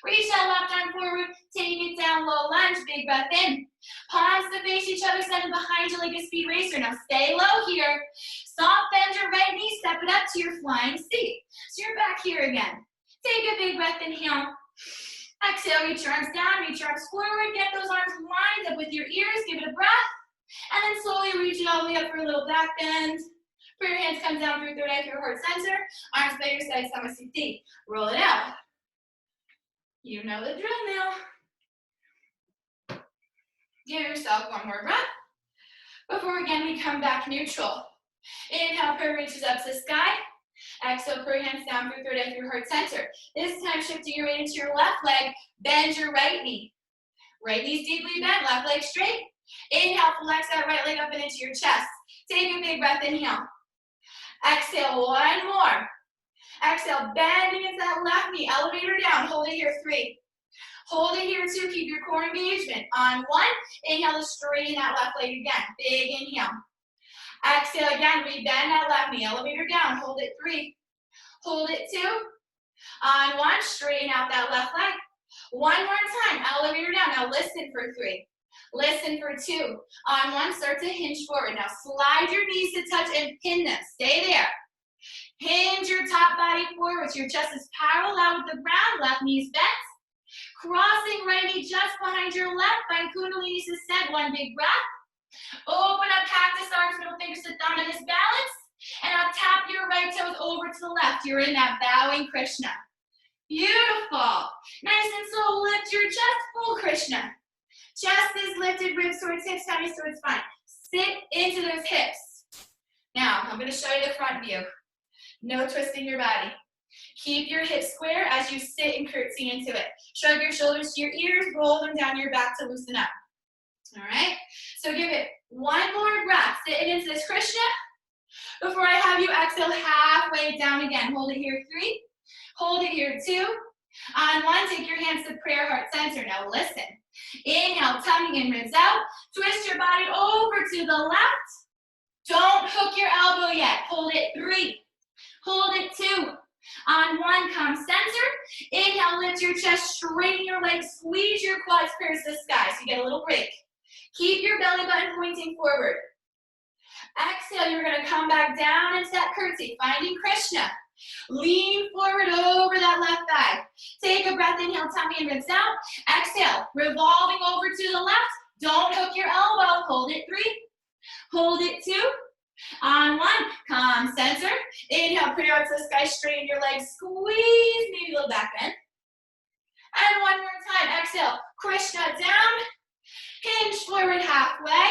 Reach that left arm forward, take it down, low lunge, big breath in. Palms to face each other, send it behind you like a speed racer. Now stay low here. Soft bend your right knee, step it up to your flying seat. So you're back here again. Take a big breath, inhale. Exhale, reach your arms down, reach your arms forward, get those arms lined up with your ears, give it a breath. And then slowly reach it all the way up for a little back bend. Put your hands come down through third eye through heart center. Arms by your sides, stomach deep. Roll it out. You know the drill now. Give yourself one more breath before again we come back neutral. Inhale, prayer reaches up to the sky. Exhale, prayer hands down through third eye through heart center. This time shifting your weight into your left leg, bend your right knee. Right knee's deeply bent, left leg straight. Inhale, flex that right leg up and into your chest. Take a big breath, inhale. Exhale, one more. Exhale, bending into that left knee, elevator down, hold it here, 3. Hold it here, 2, keep your core engagement. On 1, inhale to straighten that left leg again, big inhale. Exhale again, rebend that left knee, elevator down, hold it 3. Hold it 2. On 1, straighten out that left leg. One more time, elevator down, now listen for 3. Listen for 2. On 1, start to hinge forward. Now slide your knees to touch and pin them, stay there. Hinge your top body forward so your chest is parallel with the ground, left knee's bent. Crossing right knee just behind your left, find Kundalini Suspend, one big breath. Open up cactus arms, middle fingers to thumb in this balance. And now tap your right toes over to the left. You're in that bowing Krishna. Beautiful. Nice and slow, lift your chest, full Krishna. Chest is lifted, ribs towards hips, tummy towards spine. Sit into those hips. Now, I'm going to show you the front view. No twisting your body. Keep your hips square as you sit and curtsy into it. Shrug your shoulders to your ears, roll them down your back to loosen up. All right? So give it one more breath. Sit into this Krishna. Before I have you exhale halfway down again. Hold it here, 3. Hold it here, 2. On 1, take your hands to prayer heart center. Now listen. Inhale, tummy in, ribs out. Twist your body over to the left. Don't hook your elbow yet. Hold it, 3. Hold it, 2. On 1, come center. Inhale, lift your chest, straighten your legs, squeeze your quads, pierce the sky. So you get a little break. Keep your belly button pointing forward. Exhale, you're going to come back down into that curtsy, finding Krishna. Lean forward over that left thigh. Take a breath, inhale, tummy and ribs out. Exhale, revolving over to the left. Don't hook your elbow. Hold it, 3. Hold it, 2. On 1, come center. Inhale, prayer out to the sky, straighten your legs, squeeze, maybe a little back bend. And one more time, exhale, Krishna down, hinge forward halfway.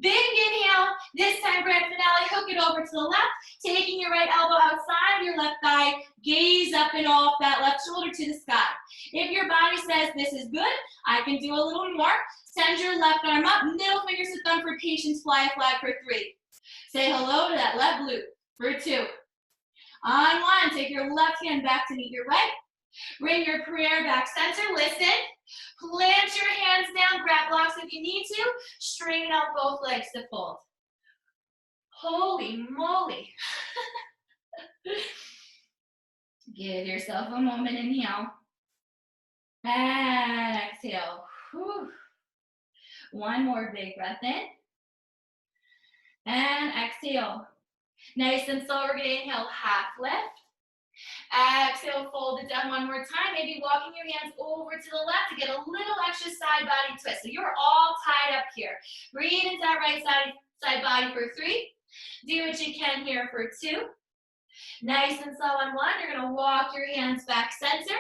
Big inhale, this time grand finale, hook it over to the left, taking your right elbow outside of your left thigh, gaze up and off that left shoulder to the sky. If your body says this is good, I can do a little more. Send your left arm up, middle fingers to thumb for patience, fly a flag for 3. Say hello to that left glute for 2. On 1, take your left hand back to meet your right. Bring your prayer back center, listen. Plant your hands down, grab blocks if you need to. Straighten out both legs to fold. Holy moly. Give yourself a moment, inhale. And exhale. Whew. One more big breath in. And exhale. Nice and slow, we're going to inhale, half lift. Exhale, fold it down one more time. Maybe walking your hands over to the left to get a little extra side body twist. So you're all tied up here. Breathe into that right side body for 3. Do what you can here for 2. Nice and slow on 1. You're going to walk your hands back center,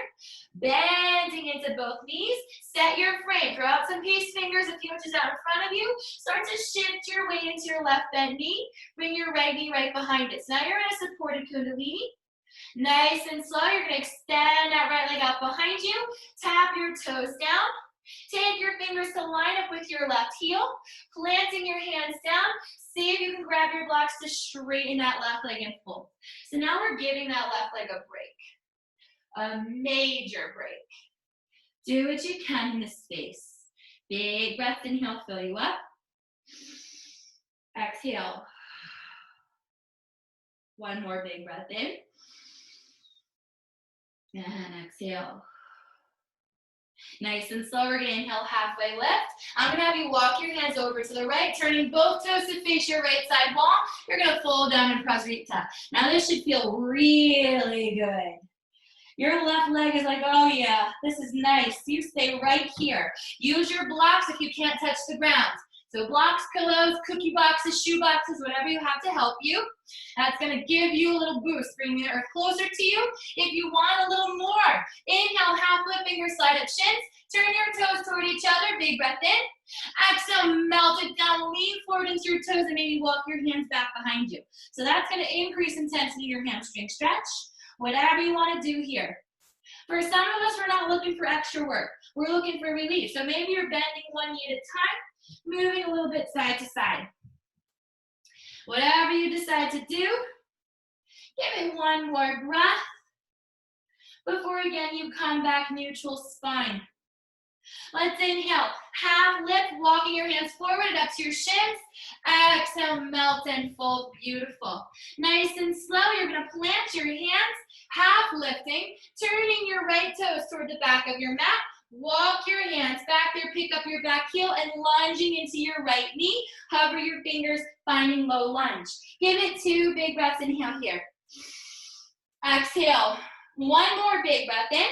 bending into both knees. Set your frame. Throw out some peace fingers a few inches out in front of you. Start to shift your weight into your left bent knee. Bring your right knee right behind it. So now you're in a supported Kundalini. Nice and slow. You're going to extend that right leg out behind you. Tap your toes down. Take your fingers to line up with your left heel. Planting your hands down. See if you can grab your blocks to straighten that left leg and fold. So now we're giving that left leg a break. A major break. Do what you can in this space. Big breath, inhale, fill you up. Exhale. One more big breath in. And exhale. Nice and slow, we're going to inhale, halfway lift. I'm going to have you walk your hands over to the right, turning both toes to face your right side wall. You're going to fold down in Prasarita. Now this should feel really good. Your left leg is like, oh yeah, this is nice. You stay right here. Use your blocks if you can't touch the ground. So blocks, pillows, cookie boxes, shoe boxes, whatever you have to help you. That's gonna give you a little boost, bring the earth closer to you. If you want a little more, inhale, half lift, fingers slide up shins. Turn your toes toward each other, big breath in. Exhale, melt it down, lean forward into your toes and maybe walk your hands back behind you. So that's gonna increase intensity of your hamstring stretch. Whatever you wanna do here. For some of us, we're not looking for extra work. We're looking for relief. So maybe you're bending one knee at a time, moving a little bit side to side. Whatever you decide to do, give it one more breath before again you come back neutral spine. Let's inhale, half lift, walking your hands forward up to your shins. Exhale, melt and fold, beautiful. Nice and slow, you're gonna plant your hands, half lifting, turning your right toes toward the back of your mat. Walk your hands back there, pick up your back heel and lunging into your right knee. Hover your fingers, finding low lunge. Give it 2 big breaths, inhale here. Exhale, one more big breath in.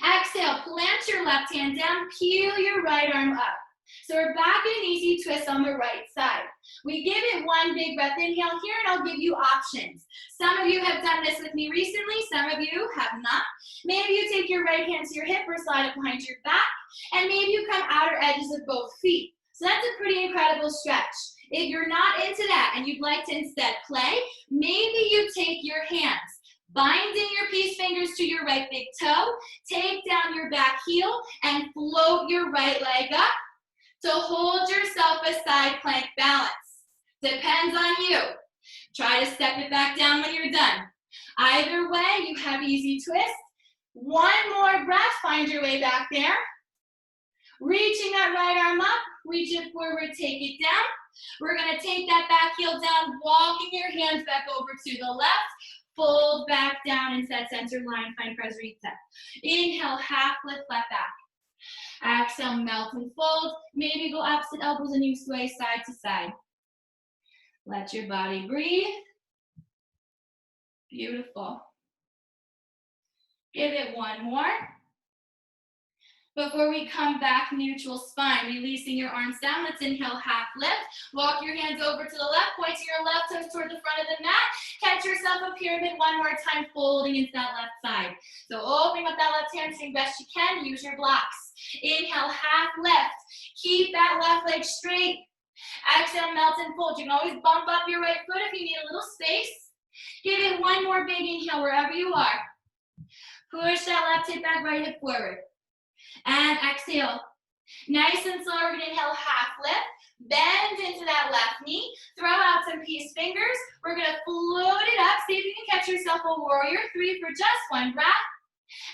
Exhale, plant your left hand down, peel your right arm up. So we're back in an easy twist on the right side. We give it one big breath, inhale here, and I'll give you options. Some of you have done this with me recently, some of you have not. Maybe you take your right hand to your hip or slide it behind your back, and maybe you come outer edges of both feet. So that's a pretty incredible stretch. If you're not into that and you'd like to instead play, maybe you take your hands, binding your peace fingers to your right big toe, take down your back heel and float your right leg up to hold yourself a side plank balance. Depends on you. Try to step it back down when you're done. Either way, you have easy twist. One more breath, find your way back there. Reaching that right arm up, reach it forward, take it down. We're gonna take that back heel down, walking your hands back over to the left. Fold back down into that center line, find Prasarita. Inhale, half lift, flat back. Exhale, melt and fold. Maybe go opposite elbows and you sway side to side. Let your body breathe. Beautiful. Give it one more. Before we come back, neutral spine, releasing your arms down. Let's inhale, half lift. Walk your hands over to the left, pointing your left toes toward the front of the mat. Catch yourself a pyramid one more time, folding into that left side. So opening up that left hamstring best you can, use your blocks. Inhale, half lift. Keep that left leg straight. Exhale, melt and fold. You can always bump up your right foot if you need a little space. Give it one more big inhale wherever you are. Push that left hip back, right hip forward. And exhale. Nice and slow, we're gonna inhale, half lift. Bend into that left knee. Throw out some peace fingers. We're gonna float it up. See if you can catch yourself a warrior 3 for just one breath.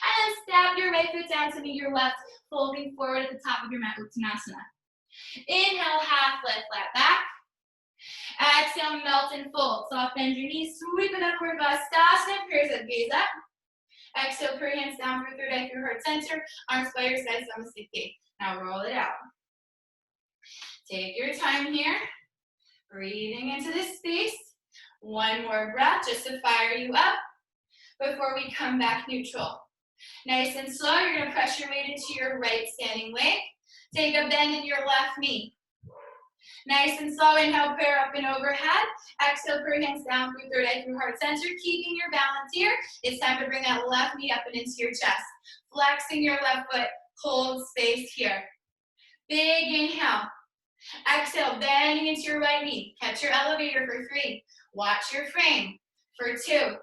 And then step your right foot down to meet your left, folding forward at the top of your mat, Uttanasana. Inhale, half lift, flat back. Exhale, melt and fold. Soft bend your knees, sweep it upward, Vastasana, pairs up, gaze up. Exhale, put your hands down for third eye through heart center, arms by your sides, Namaste. Now roll it out. Take your time here, breathing into this space. One more breath just to fire you up before we come back neutral. Nice and slow, you're gonna press your weight into your right standing leg. Take a bend in your left knee. Nice and slow, inhale, prayer up and overhead. Exhale, put your hands down through third eye through heart center. Keeping your balance here. It's time to bring that left knee up and into your chest. Flexing your left foot, hold space here. Big inhale. Exhale, bending into your right knee. Catch your elevator for 3. Watch your frame for 2.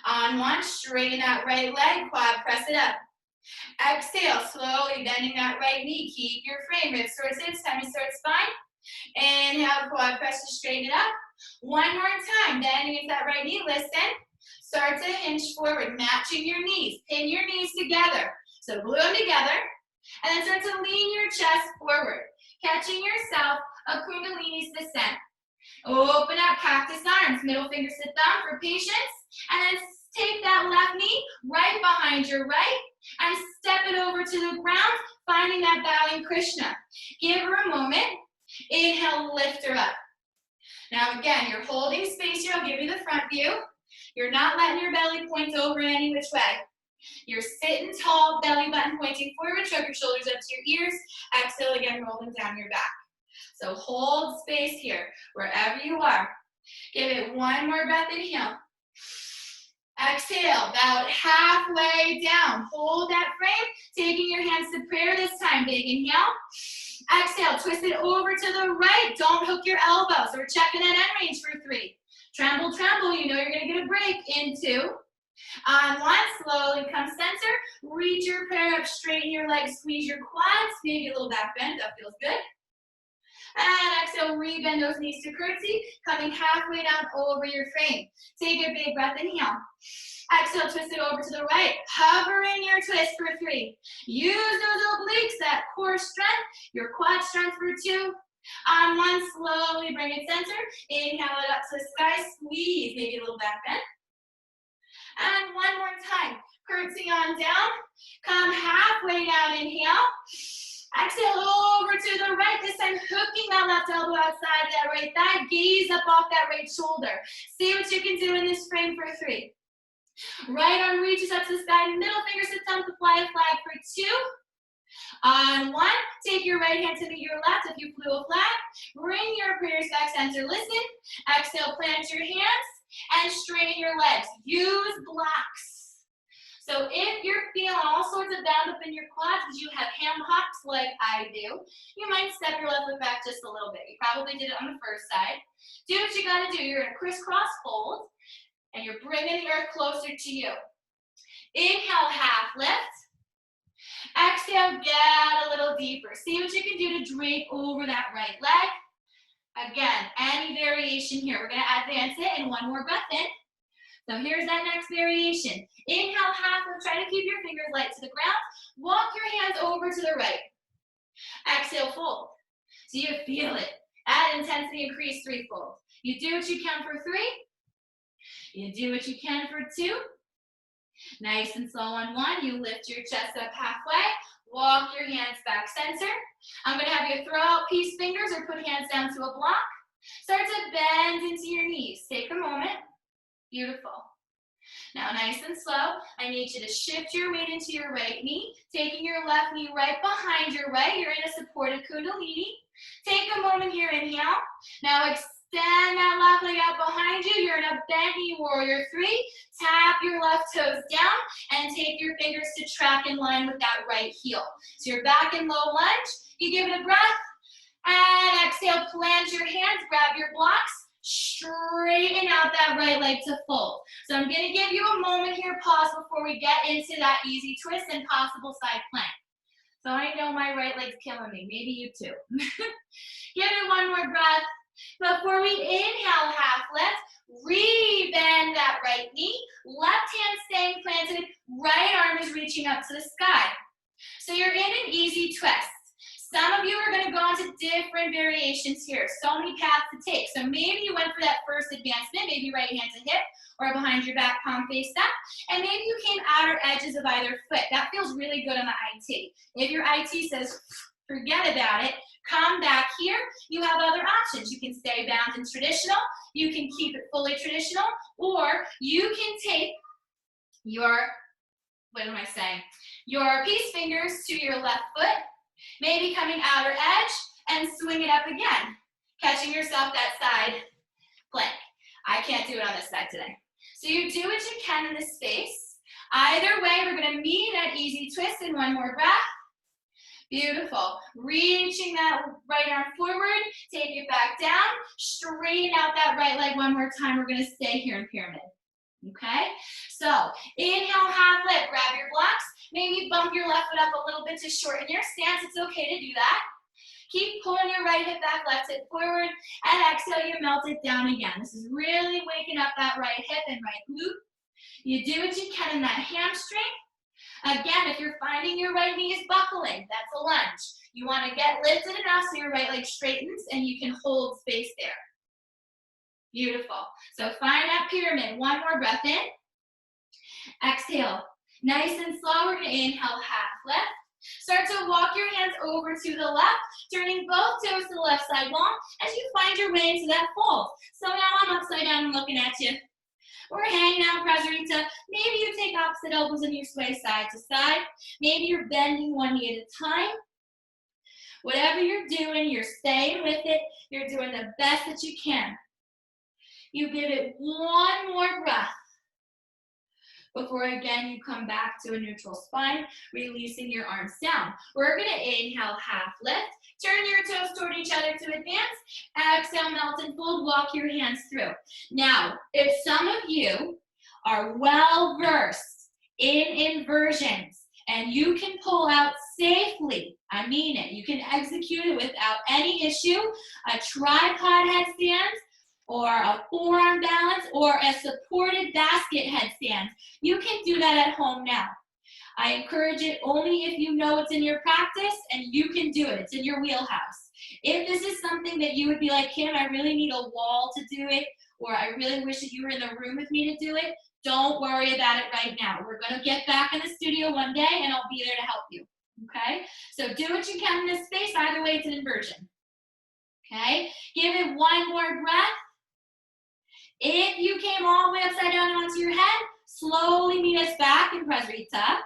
On 1, straighten that right leg, quad, press it up. Exhale, slowly bending that right knee. Keep your frame, ribs towards hips, tummy towards spine. Inhale, quad press to straighten it up. One more time, bending into that right knee, listen. Start to hinge forward, matching your knees. Pin your knees together. So glue them together. And then start to lean your chest forward. Catching yourself, a Kundalini descent. Open up, cactus arms, middle finger to thumb for patience. And then take that left knee right behind your right and step it over to the ground, finding that bowing Krishna. Give her a moment. Inhale, lift her up. Now again, you're holding space here. I'll give you the front view. You're not letting your belly point over in any which way. You're sitting tall, belly button pointing forward. Shrug your shoulders up to your ears. Exhale again, roll them down your back. So hold space here, wherever you are. Give it one more breath, inhale. Exhale, about halfway down. Hold that frame, taking your hands to prayer this time. Big inhale. Exhale, twist it over to the right. Don't hook your elbows. We're checking that end range for 3. Tremble, tremble. You know you're going to get a break in 2. On 1, slowly come center. Reach your prayer up, straighten your legs, squeeze your quads. Maybe a little back bend. That feels good. And exhale, rebend those knees to curtsy, coming halfway down over your frame. Take a big breath, inhale. Exhale, twist it over to the right. Hover in your twist for 3. Use those obliques, that core strength, your quad strength for 2. On 1, slowly bring it center. Inhale it up to the sky, squeeze, maybe a little back bend. And one more time, curtsy on down. Come halfway down, inhale. Exhale over to the right, this time hooking that left elbow outside that right thigh, gaze up off that right shoulder. See what you can do in this frame for 3. Right arm reaches up to the sky, middle finger sits down to fly a flag for 2. On 1, take your right hand to meet your left if you flew a flag. Bring your prayers back center, listen. Exhale, plant your hands and straighten your legs. Use blocks. So if you're feeling all sorts of bound up in your quads because you have ham hocks like I do, you might step your left foot back just a little bit. You probably did it on the first side. Do what you gotta do. You're in a crisscross fold and you're bringing the earth closer to you. Inhale, half lift. Exhale, get a little deeper. See what you can do to drape over that right leg. Again, any variation here. We're gonna advance it and one more breath in. So here's that next variation. Inhale, half lift. Try to keep your fingers light to the ground. Walk your hands over to the right. Exhale, fold. So you feel it. Add intensity, increase 3-fold. You do what you can for 3. You do what you can for 2. Nice and slow on 1. You lift your chest up halfway. Walk your hands back center. I'm going to have you throw out peace fingers or put hands down to a block. Start to bend into your knees. Take a moment. Beautiful. Now, nice and slow, I need you to shift your weight into your right knee, taking your left knee right behind your right. You're in a supported kundalini. Take a moment here, inhale. Now, extend that left leg out behind you. You're in a bent knee warrior 3. Tap your left toes down and take your fingers to track in line with that right heel. So you're back in low lunge. You give it a breath. And exhale, plant your hands, grab your blocks. Straighten out that right leg to fold. So I'm going to give you a moment here, pause before we get into that easy twist and possible side plank. So I know my right leg's killing me. Maybe you too. Give it one more breath. Before we inhale, half lift, rebend that right knee. Left hand staying planted. Right arm is reaching up to the sky. So you're in an easy twist. Some of you are going to go on to different variations here. So many paths to take. So maybe you went for that first advancement, maybe right hand to hip or behind your back, palm face up. And maybe you came outer edges of either foot. That feels really good on the IT. If your IT says, forget about it, come back here. You have other options. You can stay bound in traditional. You can keep it fully traditional. Or you can take your, your peace fingers to your left foot. Maybe coming outer edge and swing it up again. Catching yourself that side plank. I can't do it on this side today. So you do what you can in this space. Either way, we're going to meet that easy twist in one more breath. Beautiful. Reaching that right arm forward. Take it back down. Straighten out that right leg one more time. We're going to stay here in pyramid. Okay? So inhale, half lift. Grab your blocks. Maybe bump your left foot up a little bit to shorten your stance. It's okay to do that. Keep pulling your right hip back, left hip forward, and exhale, you melt it down again. This is really waking up that right hip and right glute. You do what you can in that hamstring. Again, if you're finding your right knee is buckling, that's a lunge. You want to get lifted enough so your right leg straightens and you can hold space there. Beautiful. So find that pyramid. One more breath in. Exhale. Nice and slow, we're going to inhale, half lift. Start to walk your hands over to the left, turning both toes to the left side long as you find your way into that fold. So now I'm upside down and looking at you. We're hanging out, Prasarita. Maybe you take opposite elbows and you sway side to side. Maybe you're bending one knee at a time. Whatever you're doing, you're staying with it. You're doing the best that you can. You give it one more breath before again you come back to a neutral spine, releasing your arms down. We're gonna inhale, half lift. Turn your toes toward each other to advance. Exhale, melt and fold, walk your hands through. Now, if some of you are well versed in inversions and you can pull out safely, I mean it, you can execute it without any issue, a tripod headstand, or a forearm balance, or a supported basket headstand. You can do that at home now. I encourage it only if you know it's in your practice and you can do it. It's in your wheelhouse. If this is something that you would be like, Kim, I really need a wall to do it, or I really wish that you were in the room with me to do it, don't worry about it right now. We're going to get back in the studio one day and I'll be there to help you. Okay? So do what you can in this space. Either way, it's an inversion. Okay? Give it one more breath. If you came all the way upside down onto your head, slowly meet us back in Prasarita.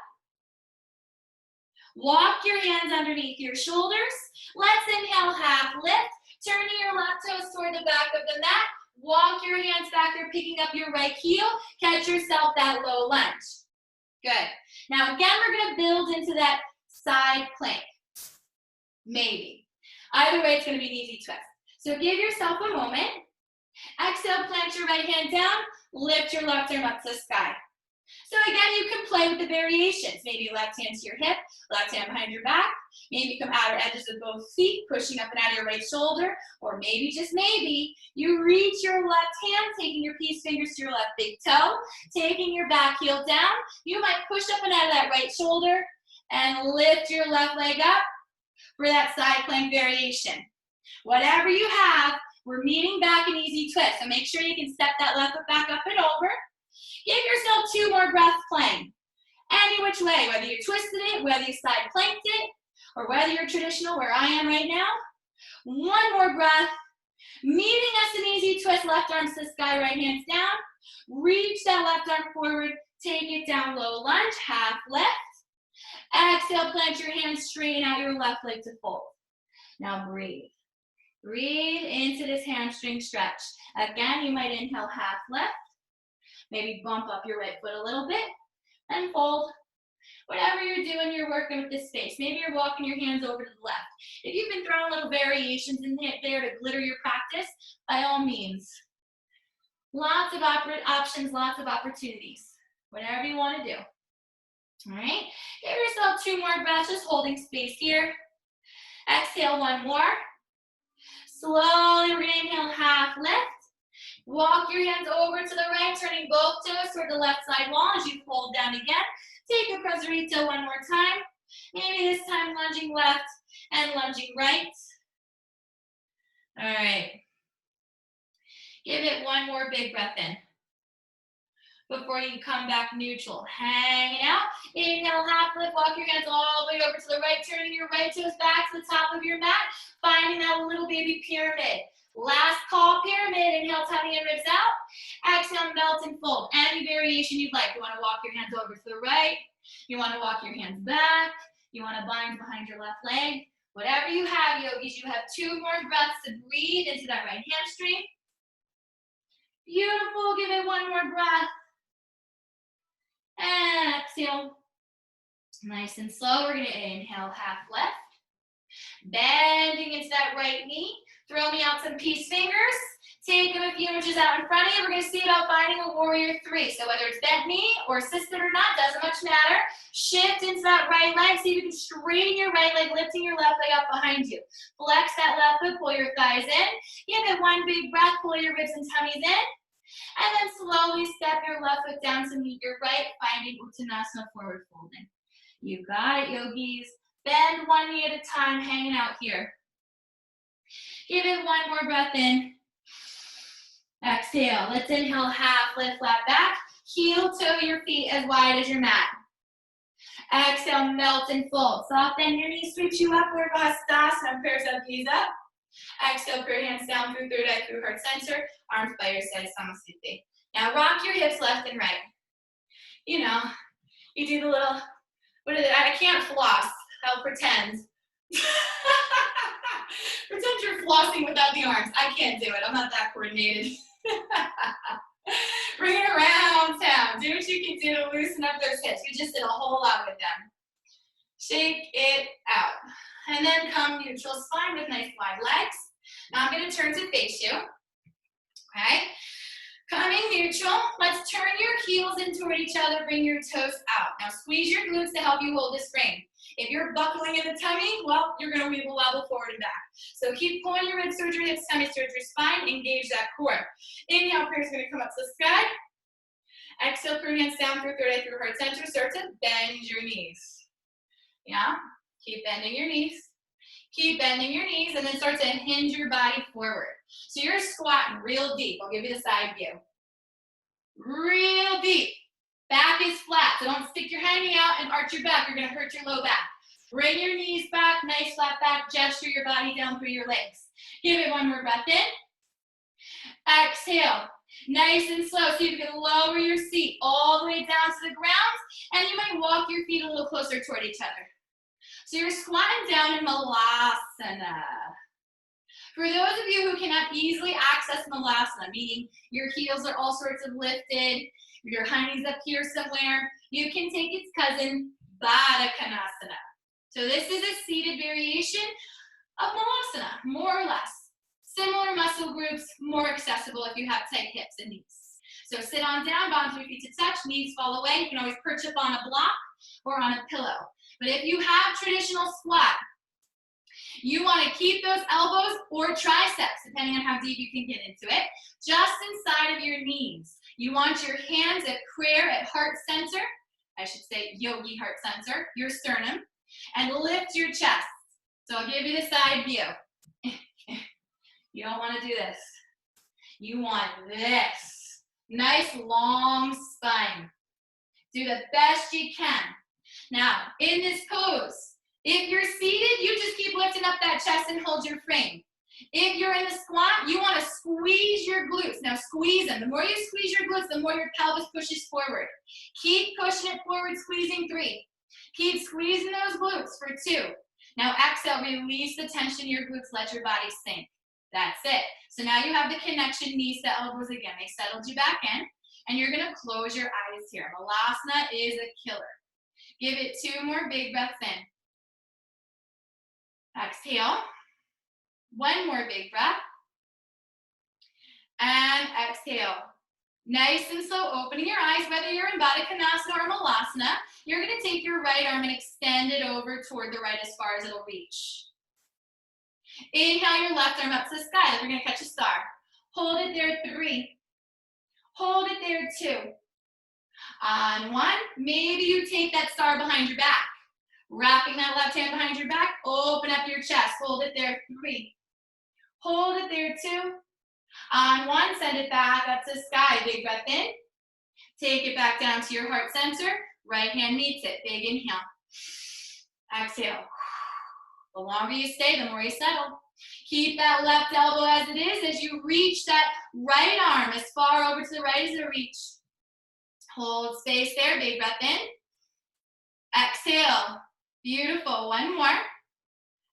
Walk your hands underneath your shoulders. Let's inhale, half lift. Turning your left toes toward the back of the mat. Walk your hands back there, picking up your right heel. Catch yourself that low lunge. Good. Now again, we're going to build into that side plank. Maybe. Either way, it's going to be an easy twist. So give yourself a moment. Exhale, plant your right hand down, lift your left arm up to the sky. So again, you can play with the variations. Maybe left hand to your hip, left hand behind your back. Maybe come outer edges of both feet, pushing up and out of your right shoulder. Or maybe, just maybe, you reach your left hand, taking your peace fingers to your left big toe, taking your back heel down. You might push up and out of that right shoulder and lift your left leg up for that side plank variation. Whatever you have, we're meeting back an easy twist, so make sure you can step that left foot back up and over. Give yourself 2 more breaths playing. Any which way, whether you twisted it, whether you side planked it, or whether you're traditional where I am right now. 1 more breath. Meeting us an easy twist, left arms to the sky, right hands down. Reach that left arm forward, take it down, low lunge, half lift. Exhale, plant your hands, straighten out your left leg to fold. Now breathe. Breathe into this hamstring stretch. Again, you might inhale, half lift. Maybe bump up your right foot a little bit and fold. Whatever you're doing, you're working with this space. Maybe you're walking your hands over to the left. If you've been throwing little variations in there to glitter your practice, by all means. Lots of options, lots of opportunities. Whatever you want to do. All right? Give yourself 2 more breaths, just holding space here. Exhale, 1 more. Slowly, we're going to inhale, half lift. Walk your hands over to the right, turning both toes toward the left side wall as you fold down again. Take a Prasarita 1 more time. Maybe this time lunging left and lunging right. All right. Give it 1 more big breath in before you come back neutral. Hanging out. Inhale, half lift. Walk your hands all the way over to the right, turning your right toes back to the top of your mat, finding that little baby pyramid. Last call, pyramid. Inhale, tummy and ribs out. Exhale, melt and fold. Any variation you'd like. You want to walk your hands over to the right. You want to walk your hands back. You want to bind behind your left leg. Whatever you have, yogis, you have 2 more breaths to breathe into that right hamstring. Beautiful. Give it 1 more breath. And exhale. Nice and slow. We're going to inhale, half lift. Bending into that right knee. Throw me out some peace fingers. Take them a few inches out in front of you. We're going to see about finding a warrior 3. So whether it's bent knee or assisted or not, doesn't much matter. Shift into that right leg. See if you can straighten your right leg, lifting your left leg up behind you. Flex that left foot, pull your thighs in. Give it 1 big breath, pull your ribs and tummies in. And then slowly step your left foot down to meet your right, finding Uttanasana, forward folding. You got it, yogis. Bend 1 knee at a time, hanging out here. Give it 1 more breath in. Exhale. Let's inhale, half lift, flat back. Heel toe your feet as wide as your mat. Exhale, melt and fold. Soft bend your knees, sweep you upward, Hastasana, pairs up, knees up. Exhale, put your hands down through third eye, through heart center, arms by your side, Samasthiti. Now rock your hips left and right. You know, you do the little, what is it? I can't floss. I'll pretend. Pretend you're flossing without the arms. I can't do it. I'm not that coordinated. Bring it around town. Do what you can do to loosen up those hips. You just did a whole lot with them. Shake it out. And then come neutral spine with nice wide legs. Now I'm going to turn to face you. Okay? Coming neutral. Let's turn your heels in toward each other. Bring your toes out. Now squeeze your glutes to help you hold this frame. If you're buckling in the tummy, well, you're going to weave a wobble forward and back. So keep pulling your ribs towards your hips, tummy towards your spine. Engage that core. Inhale, prayer is going to come up to the sky. Exhale, through hands down through third eye through heart center. Start to bend your knees. Yeah? Keep bending your knees. Keep bending your knees, and then start to hinge your body forward. So you're squatting real deep. I'll give you the side view. Real deep. Back is flat, so don't stick your hanging out and arch your back. You're going to hurt your low back. Bring your knees back, nice flat back. Gesture your body down through your legs. Give it one more breath in. Exhale. Nice and slow. See if you can lower your seat all the way down to the ground, and you might walk your feet a little closer toward each other. So you're squatting down in Malasana. For those of you who cannot easily access Malasana, meaning your heels are all sorts of lifted, your hiney's up here somewhere, you can take its cousin, Baddha Konasana. So this is a seated variation of Malasana, more or less. Similar muscle groups, more accessible if you have tight hips and knees. So sit on down, bottom 3 feet to touch, knees fall away. You can always perch up on a block or on a pillow. But if you have traditional squat, you want to keep those elbows or triceps, depending on how deep you can get into it, just inside of your knees. You want your hands at prayer at heart center, I should say yogi heart center, your sternum, and lift your chest. So I'll give you the side view. You don't want to do this. You want this. Nice long spine. Do the best you can. Now, in this pose, if you're seated, you just keep lifting up that chest and hold your frame. If you're in the squat, you want to squeeze your glutes. Now squeeze them. The more you squeeze your glutes, the more your pelvis pushes forward. Keep pushing it forward, squeezing 3. Keep squeezing those glutes for 2. Now exhale, release the tension in your glutes, let your body sink. That's it. So now you have the connection, knees to elbows again. They settled you back in, and you're going to close your eyes here. Malasana is a killer. Give it 2 more big breaths in. Exhale. 1 more big breath. And exhale. Nice and slow, opening your eyes, whether you're in Baddha Konasana or Malasana, you're going to take your right arm and extend it over toward the right as far as it'll reach. Inhale your left arm up to the sky, like you're going to catch a star. Hold it there, 3. Hold it there, 2. On 1, maybe you take that star behind your back. Wrapping that left hand behind your back, open up your chest. Hold it there, 3. Hold it there, 2. On 1, send it back up to the sky. Big breath in. Take it back down to your heart center. Right hand meets it. Big inhale. Exhale. The longer you stay, the more you settle. Keep that left elbow as it is as you reach that right arm as far over to the right as it'll reach. Hold space there. Big breath in. Exhale. Beautiful. 1 more.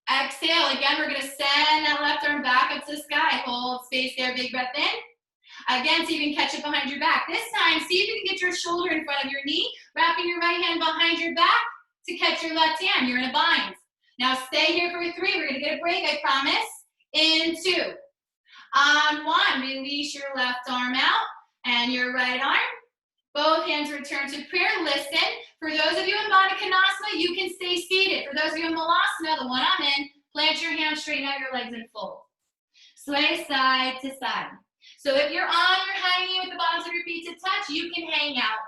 Exhale. Again, we're going to send that left arm back up to the sky. Hold space there. Big breath in. Again, so you can catch it behind your back. This time, see if you can get your shoulder in front of your knee, wrapping your right hand behind your back to catch your left hand. You're in a bind. Now stay here for 3. We're going to get a break, I promise. In 2. On 1, release your left arm out and your right arm. Both hands return to prayer. Listen. For those of you in Baddha Konasana, you can stay seated. For those of you in Malasana, the one I'm in, plant your hands, straighten out your legs, and fold. Sway side to side. So if you're on your high knee with the bottoms of your feet to touch, you can hang out.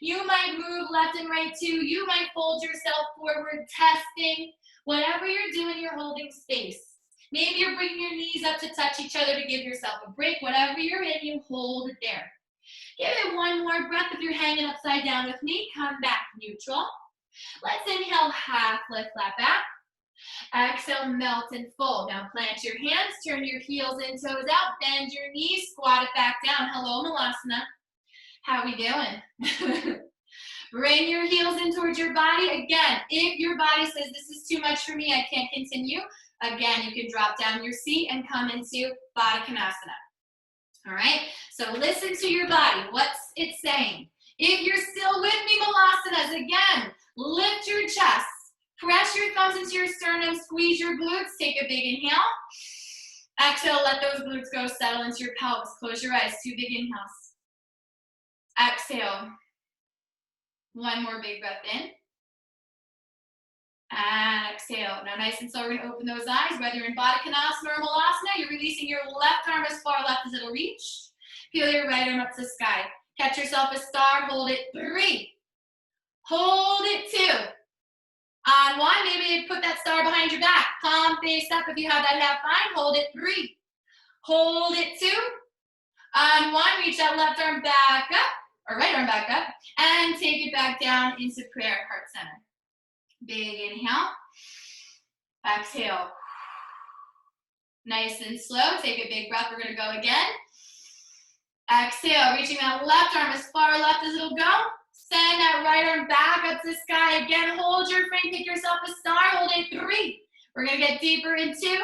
You might move left and right too. You might fold yourself forward, testing. Whatever you're doing, you're holding space. Maybe you're bringing your knees up to touch each other to give yourself a break. Whatever you're in, you hold it there. Give it 1 more breath. If you're hanging upside down with me, come back neutral. Let's inhale, half lift, flat back. Exhale, melt and fold. Now plant your hands, turn your heels and toes out, bend your knees, squat it back down. Hello, Malasana. How we doing? Bring your heels in towards your body. Again, if your body says this is too much for me, I can't continue, Again, you can drop down your seat and come into Baddha Konasana. All right, so listen to your body. What's it saying? If you're still with me, Malasanas, again, lift your chest. Press your thumbs into your sternum, squeeze your glutes. Take a big inhale. Exhale, let those glutes go, settle into your pelvis. Close your eyes, 2 big inhales. Exhale. One more big breath in. And exhale. Now nice and slow, we're gonna open those eyes. Whether you're in Baddha Konasana or Malasana, you're releasing your left arm as far left as it'll reach. Peel your right arm up to the sky. Catch yourself a star, hold it, 3. Hold it, 2. On 1, maybe put that star behind your back. Palm face up if you have that half bind, hold it, 3. Hold it, 2. On 1, reach that left arm back up, or right arm back up, and take it back down into prayer, heart center. Big inhale. Exhale. Nice and slow. Take a big breath. We're going to go again. Exhale. Reaching that left arm as far left as it'll go. Send that right arm back up to the sky. Again, hold your frame. Pick yourself a star. Hold it, 3. We're going to get deeper in 2.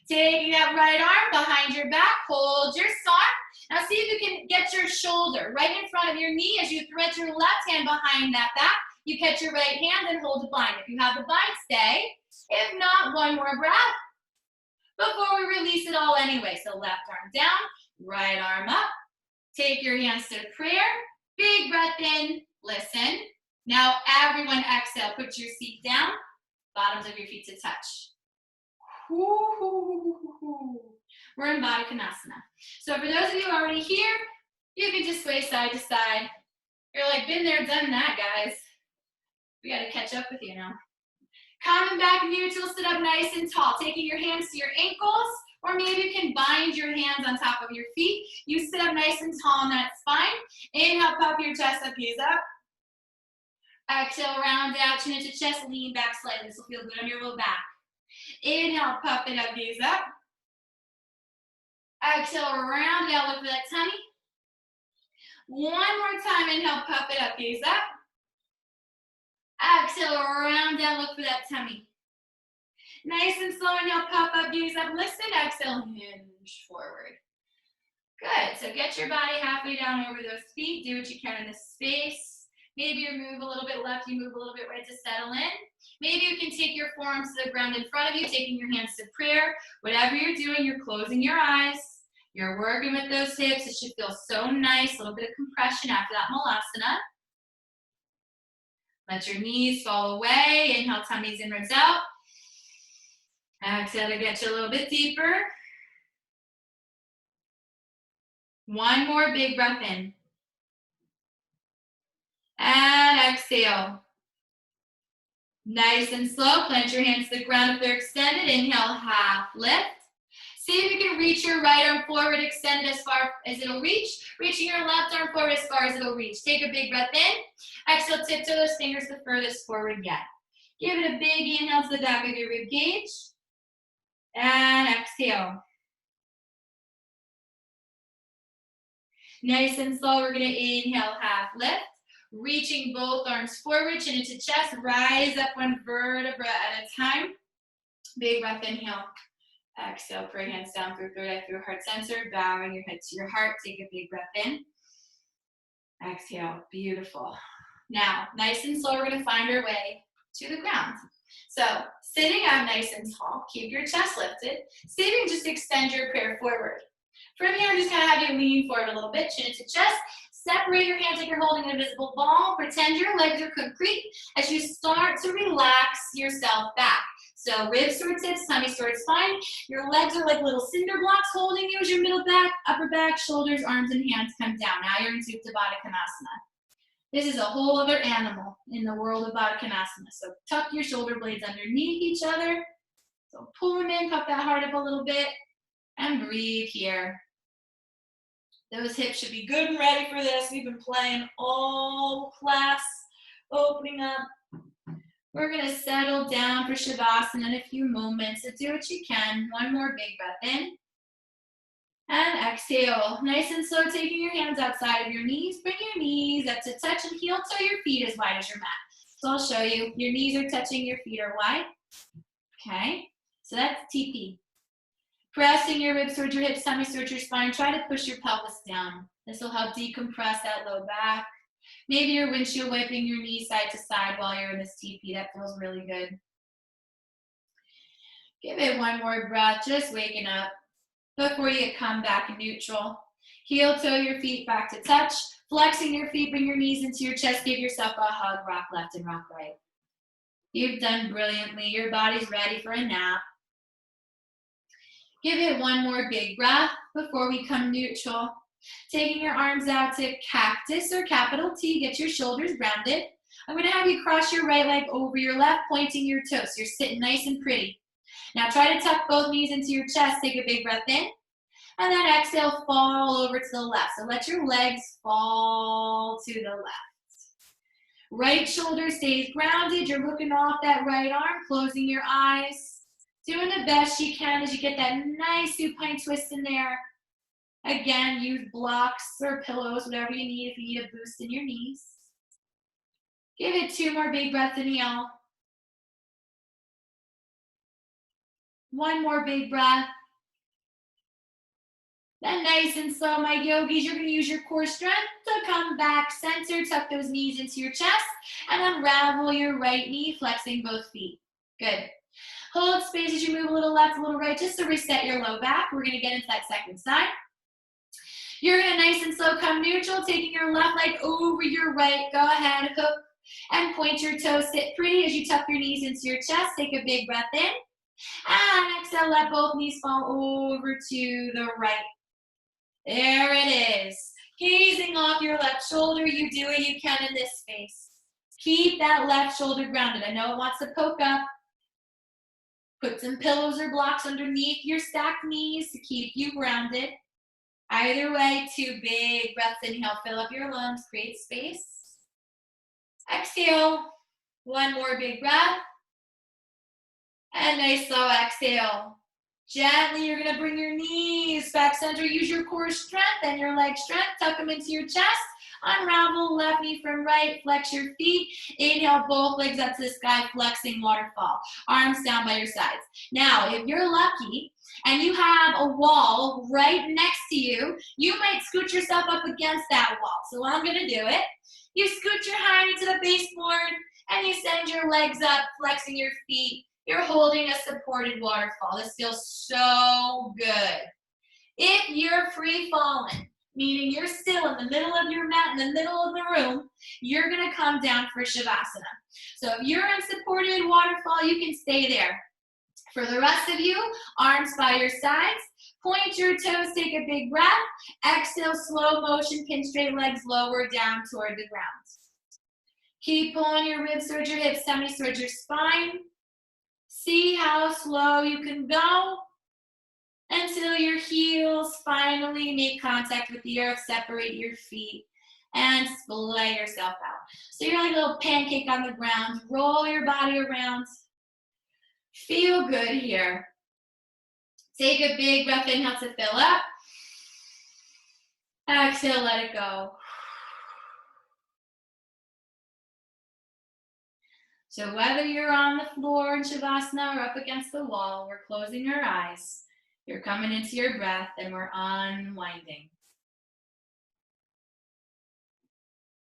Taking that right arm behind your back. Hold your star. Now see if you can get your shoulder right in front of your knee as you thread your left hand behind that back. You catch your right hand and hold the bind. If you have the bind, stay. If not, one more breath before we release it all anyway. So left arm down, right arm up. Take your hands to prayer. Big breath in, listen. Now everyone exhale, put your seat down, bottoms of your feet to touch. We're in Baddha Konasana. So for those of you already here, you can just sway side to side. You're like, been there, done that, guys. We got to catch up with you now. Coming back neutral, sit up nice and tall. Taking your hands to your ankles, or maybe you can bind your hands on top of your feet. You sit up nice and tall on that spine. Inhale, puff your chest up, gaze up. Exhale, round out, chin into chest, lean back slightly. This will feel good on your low back. Inhale, puff it up, gaze up. Exhale, round it out, look for that tummy. One more time, inhale, puff it up, gaze up. Exhale, round down, look for that tummy. Nice and slow, inhale, puff up, gaze up, listen. Exhale, hinge forward. Good, so get your body halfway down over those feet. Do what you can in this space. Maybe you move a little bit left, you move a little bit right to settle in. Maybe you can take your forearms to the ground in front of you, taking your hands to prayer. Whatever you're doing, you're closing your eyes. You're working with those hips. It should feel so nice. A little bit of compression after that Malasana. Let your knees fall away. Inhale, tummies inwards out. Exhale to get you a little bit deeper. One more big breath in. And exhale. Nice and slow. Plant your hands to the ground if they're extended. Inhale, half lift. See if you can reach your right arm forward, extend it as far as it'll reach. Reaching your left arm forward as far as it'll reach. Take a big breath in. Exhale, tiptoe those fingers the furthest forward yet. Give it a big inhale to the back of your rib cage. And exhale. Nice and slow, we're gonna inhale, half lift. Reaching both arms forward, chin into chest. Rise up one vertebra at a time. Big breath, inhale. Exhale, put your hands down through third eye, through heart center, bowing your head to your heart. Take a big breath in. Exhale, beautiful. Now, nice and slow, we're gonna find our way to the ground. So, sitting up nice and tall, keep your chest lifted. See if you can just extend your prayer forward. From here, I'm just gonna have you lean forward a little bit, chin into chest. Separate your hands like you're holding an invisible ball. Pretend your legs are concrete as you start to relax yourself back. So ribs towards hips, tummy towards spine. Your legs are like little cinder blocks holding you as your middle back, upper back, shoulders, arms, and hands come down. Now you're in Supta Baddha Konasana. This is a whole other animal in the world of Baddha Konasana. So tuck your shoulder blades underneath each other. So pull them in, puff that heart up a little bit, and breathe here. Those hips should be good and ready for this. We've been playing all class, opening up. We're gonna settle down for Shavasana in a few moments. So do what you can. One more big breath in. And exhale. Nice and slow, taking your hands outside of your knees. Bring your knees up to touch and heel toe your feet as wide as your mat. So I'll show you. Your knees are touching, your feet are wide. Okay. So that's TP. Pressing your ribs towards your hips, tummy towards your spine. Try to push your pelvis down. This will help decompress that low back. Maybe you're windshield wiping your knees side to side while you're in this TP. That feels really good. Give it one more breath, just waking up before you come back neutral. Heel toe your feet back to touch. Flexing your feet, bring your knees into your chest. Give yourself a hug, rock left and rock right. You've done brilliantly. Your body's ready for a nap. Give it one more big breath before we come neutral. Taking your arms out to cactus or capital T. Get your shoulders grounded. I'm going to have you cross your right leg over your left, pointing your toes. You're sitting nice and pretty. Now try to tuck both knees into your chest. Take a big breath in. And then exhale, fall over to the left. So let your legs fall to the left. Right shoulder stays grounded. You're looking off that right arm, closing your eyes. Doing the best you can as you get that nice supine twist in there. Again, use blocks or pillows, whatever you need if you need a boost in your knees. Give it 2 more big breaths, inhale. 1 more big breath. Then nice and slow, my yogis, you're going to use your core strength to come back center, tuck those knees into your chest, and unravel your right knee, flexing both feet. Good. Hold space as you move a little left, a little right, just to reset your low back. We're going to get into that second side. You're going to nice and slow come neutral, taking your left leg over your right. Go ahead, hook and point your toes. Sit pretty as you tuck your knees into your chest. Take a big breath in. And exhale, let both knees fall over to the right. There it is. Gazing off your left shoulder, you do what you can in this space. Keep that left shoulder grounded. I know it wants to poke up. Put some pillows or blocks underneath your stacked knees to keep you grounded. Either way, 2 big breaths. Inhale, fill up your lungs, create space. Exhale, 1 more big breath. And nice slow exhale. Gently, you're going to bring your knees back center. Use your core strength and your leg strength. Tuck them into your chest. Unravel left knee from right. Flex your feet. Inhale, both legs up to the sky, flexing waterfall. Arms down by your sides. Now, if you're lucky and you have a wall right next to you, you might scoot yourself up against that wall. So I'm going to do it. You scoot your hind into the baseboard and you send your legs up, flexing your feet. You're holding a supported waterfall. This feels so good. If you're free falling, meaning you're still in the middle of your mat, in the middle of the room, you're going to come down for Shavasana. So if you're in supported waterfall, you can stay there. For the rest of you, arms by your sides. Point your toes, take a big breath. Exhale, slow motion, pin straight legs lower down toward the ground. Keep pulling your ribs towards your hips, tummy towards your spine. See how slow you can go until your heels finally make contact with the earth. Separate your feet and splay yourself out. So you're like a little pancake on the ground. Roll your body around. Feel good here. Take a big breath, inhale to fill up. Exhale, let it go. So whether you're on the floor in Shavasana or up against the wall, we're closing our eyes. You're coming into your breath and we're unwinding.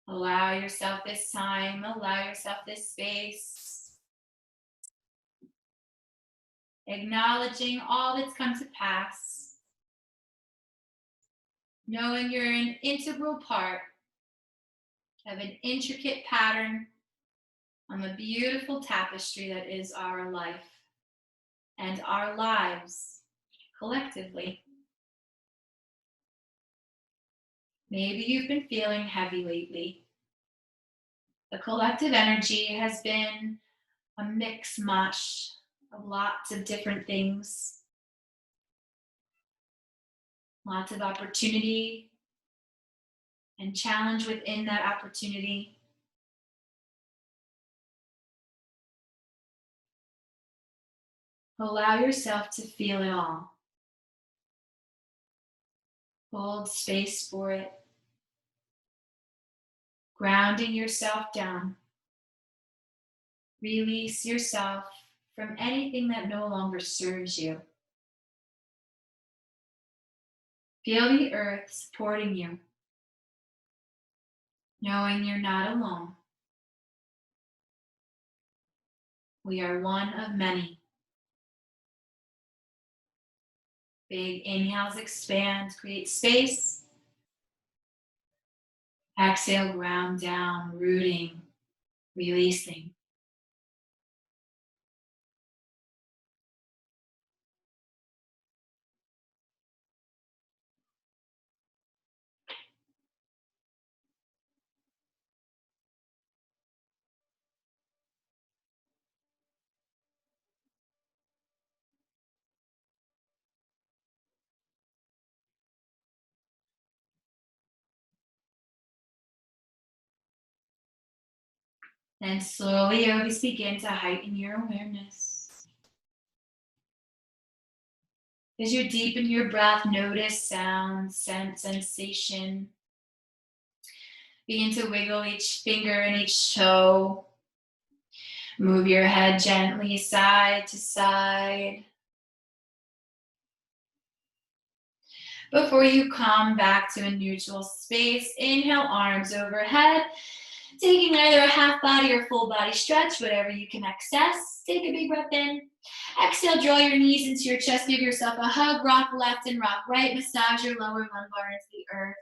Allow yourself this time, allow yourself this space. Acknowledging all that's come to pass. Knowing you're an integral part of an intricate pattern on the beautiful tapestry that is our life and our lives collectively. Maybe you've been feeling heavy lately. The collective energy has been a mix mash of lots of different things. Lots of opportunity and challenge within that opportunity. Allow yourself to feel it all. Hold space for it. Grounding yourself down. Release yourself from anything that no longer serves you. Feel the earth supporting you, knowing you're not alone. We are one of many. Big inhales expand, create space. Exhale, ground down, rooting, releasing. Then slowly always begin to heighten your awareness. As you deepen your breath, notice sound, sense, sensation. Begin to wiggle each finger and each toe. Move your head gently side to side. Before you come back to a neutral space, inhale, arms overhead. Taking either a half body or full body stretch, whatever you can access. Take a big breath in. Exhale, draw your knees into your chest. Give yourself a hug. Rock left and rock right. Massage your lower lumbar into the earth.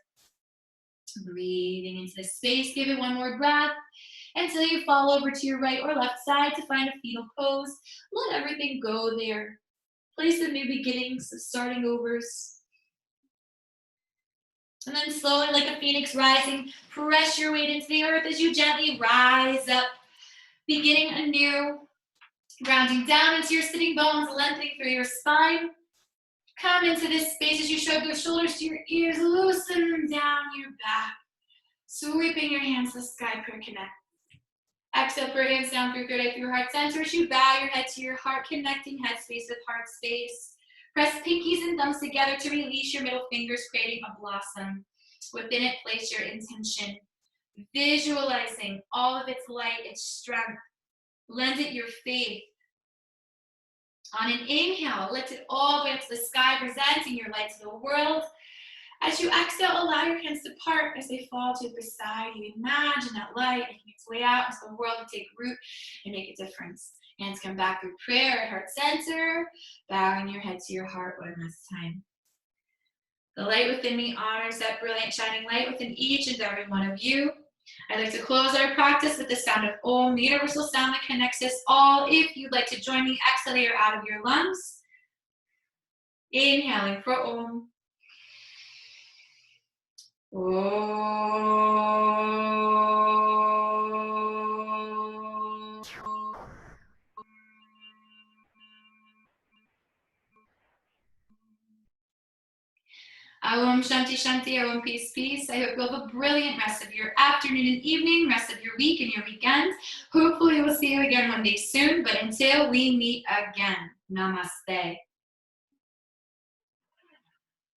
Breathing into the space. Give it one more breath until you fall over to your right or left side to find a fetal pose. Let everything go there. Place of new beginnings, of starting overs. And then slowly, like a phoenix rising, press your weight into the earth as you gently rise up, beginning anew, grounding down into your sitting bones, lengthening through your spine. Come into this space as you shrug your shoulders to your ears, loosen down your back, sweeping your hands to the sky, prayer connect. Exhale, put your hands down through third eye, through your heart center as you bow your head to your heart, connecting head space with heart space. Press pinkies and thumbs together to release your middle fingers, creating a blossom. Within it, place your intention, visualizing all of its light, its strength. Lend it your faith. On an inhale, lift it all the way up to the sky, presenting your light to the world. As you exhale, allow your hands to part as they fall to the side. You imagine that light making its way out into the world to take root and make a difference. Hands come back through prayer at heart center, bowing your head to your heart one last time. The light within me honors that brilliant shining light within each and every one of you. I'd like to close our practice with the sound of Om, the universal sound that connects us all. If you'd like to join me, exhale the air out of your lungs. Inhaling for Om. Om Shanti Shanti, Om Peace Peace. I hope you have a brilliant rest of your afternoon and evening, rest of your week and your weekend. Hopefully we'll see you again one day soon, but until we meet again, namaste.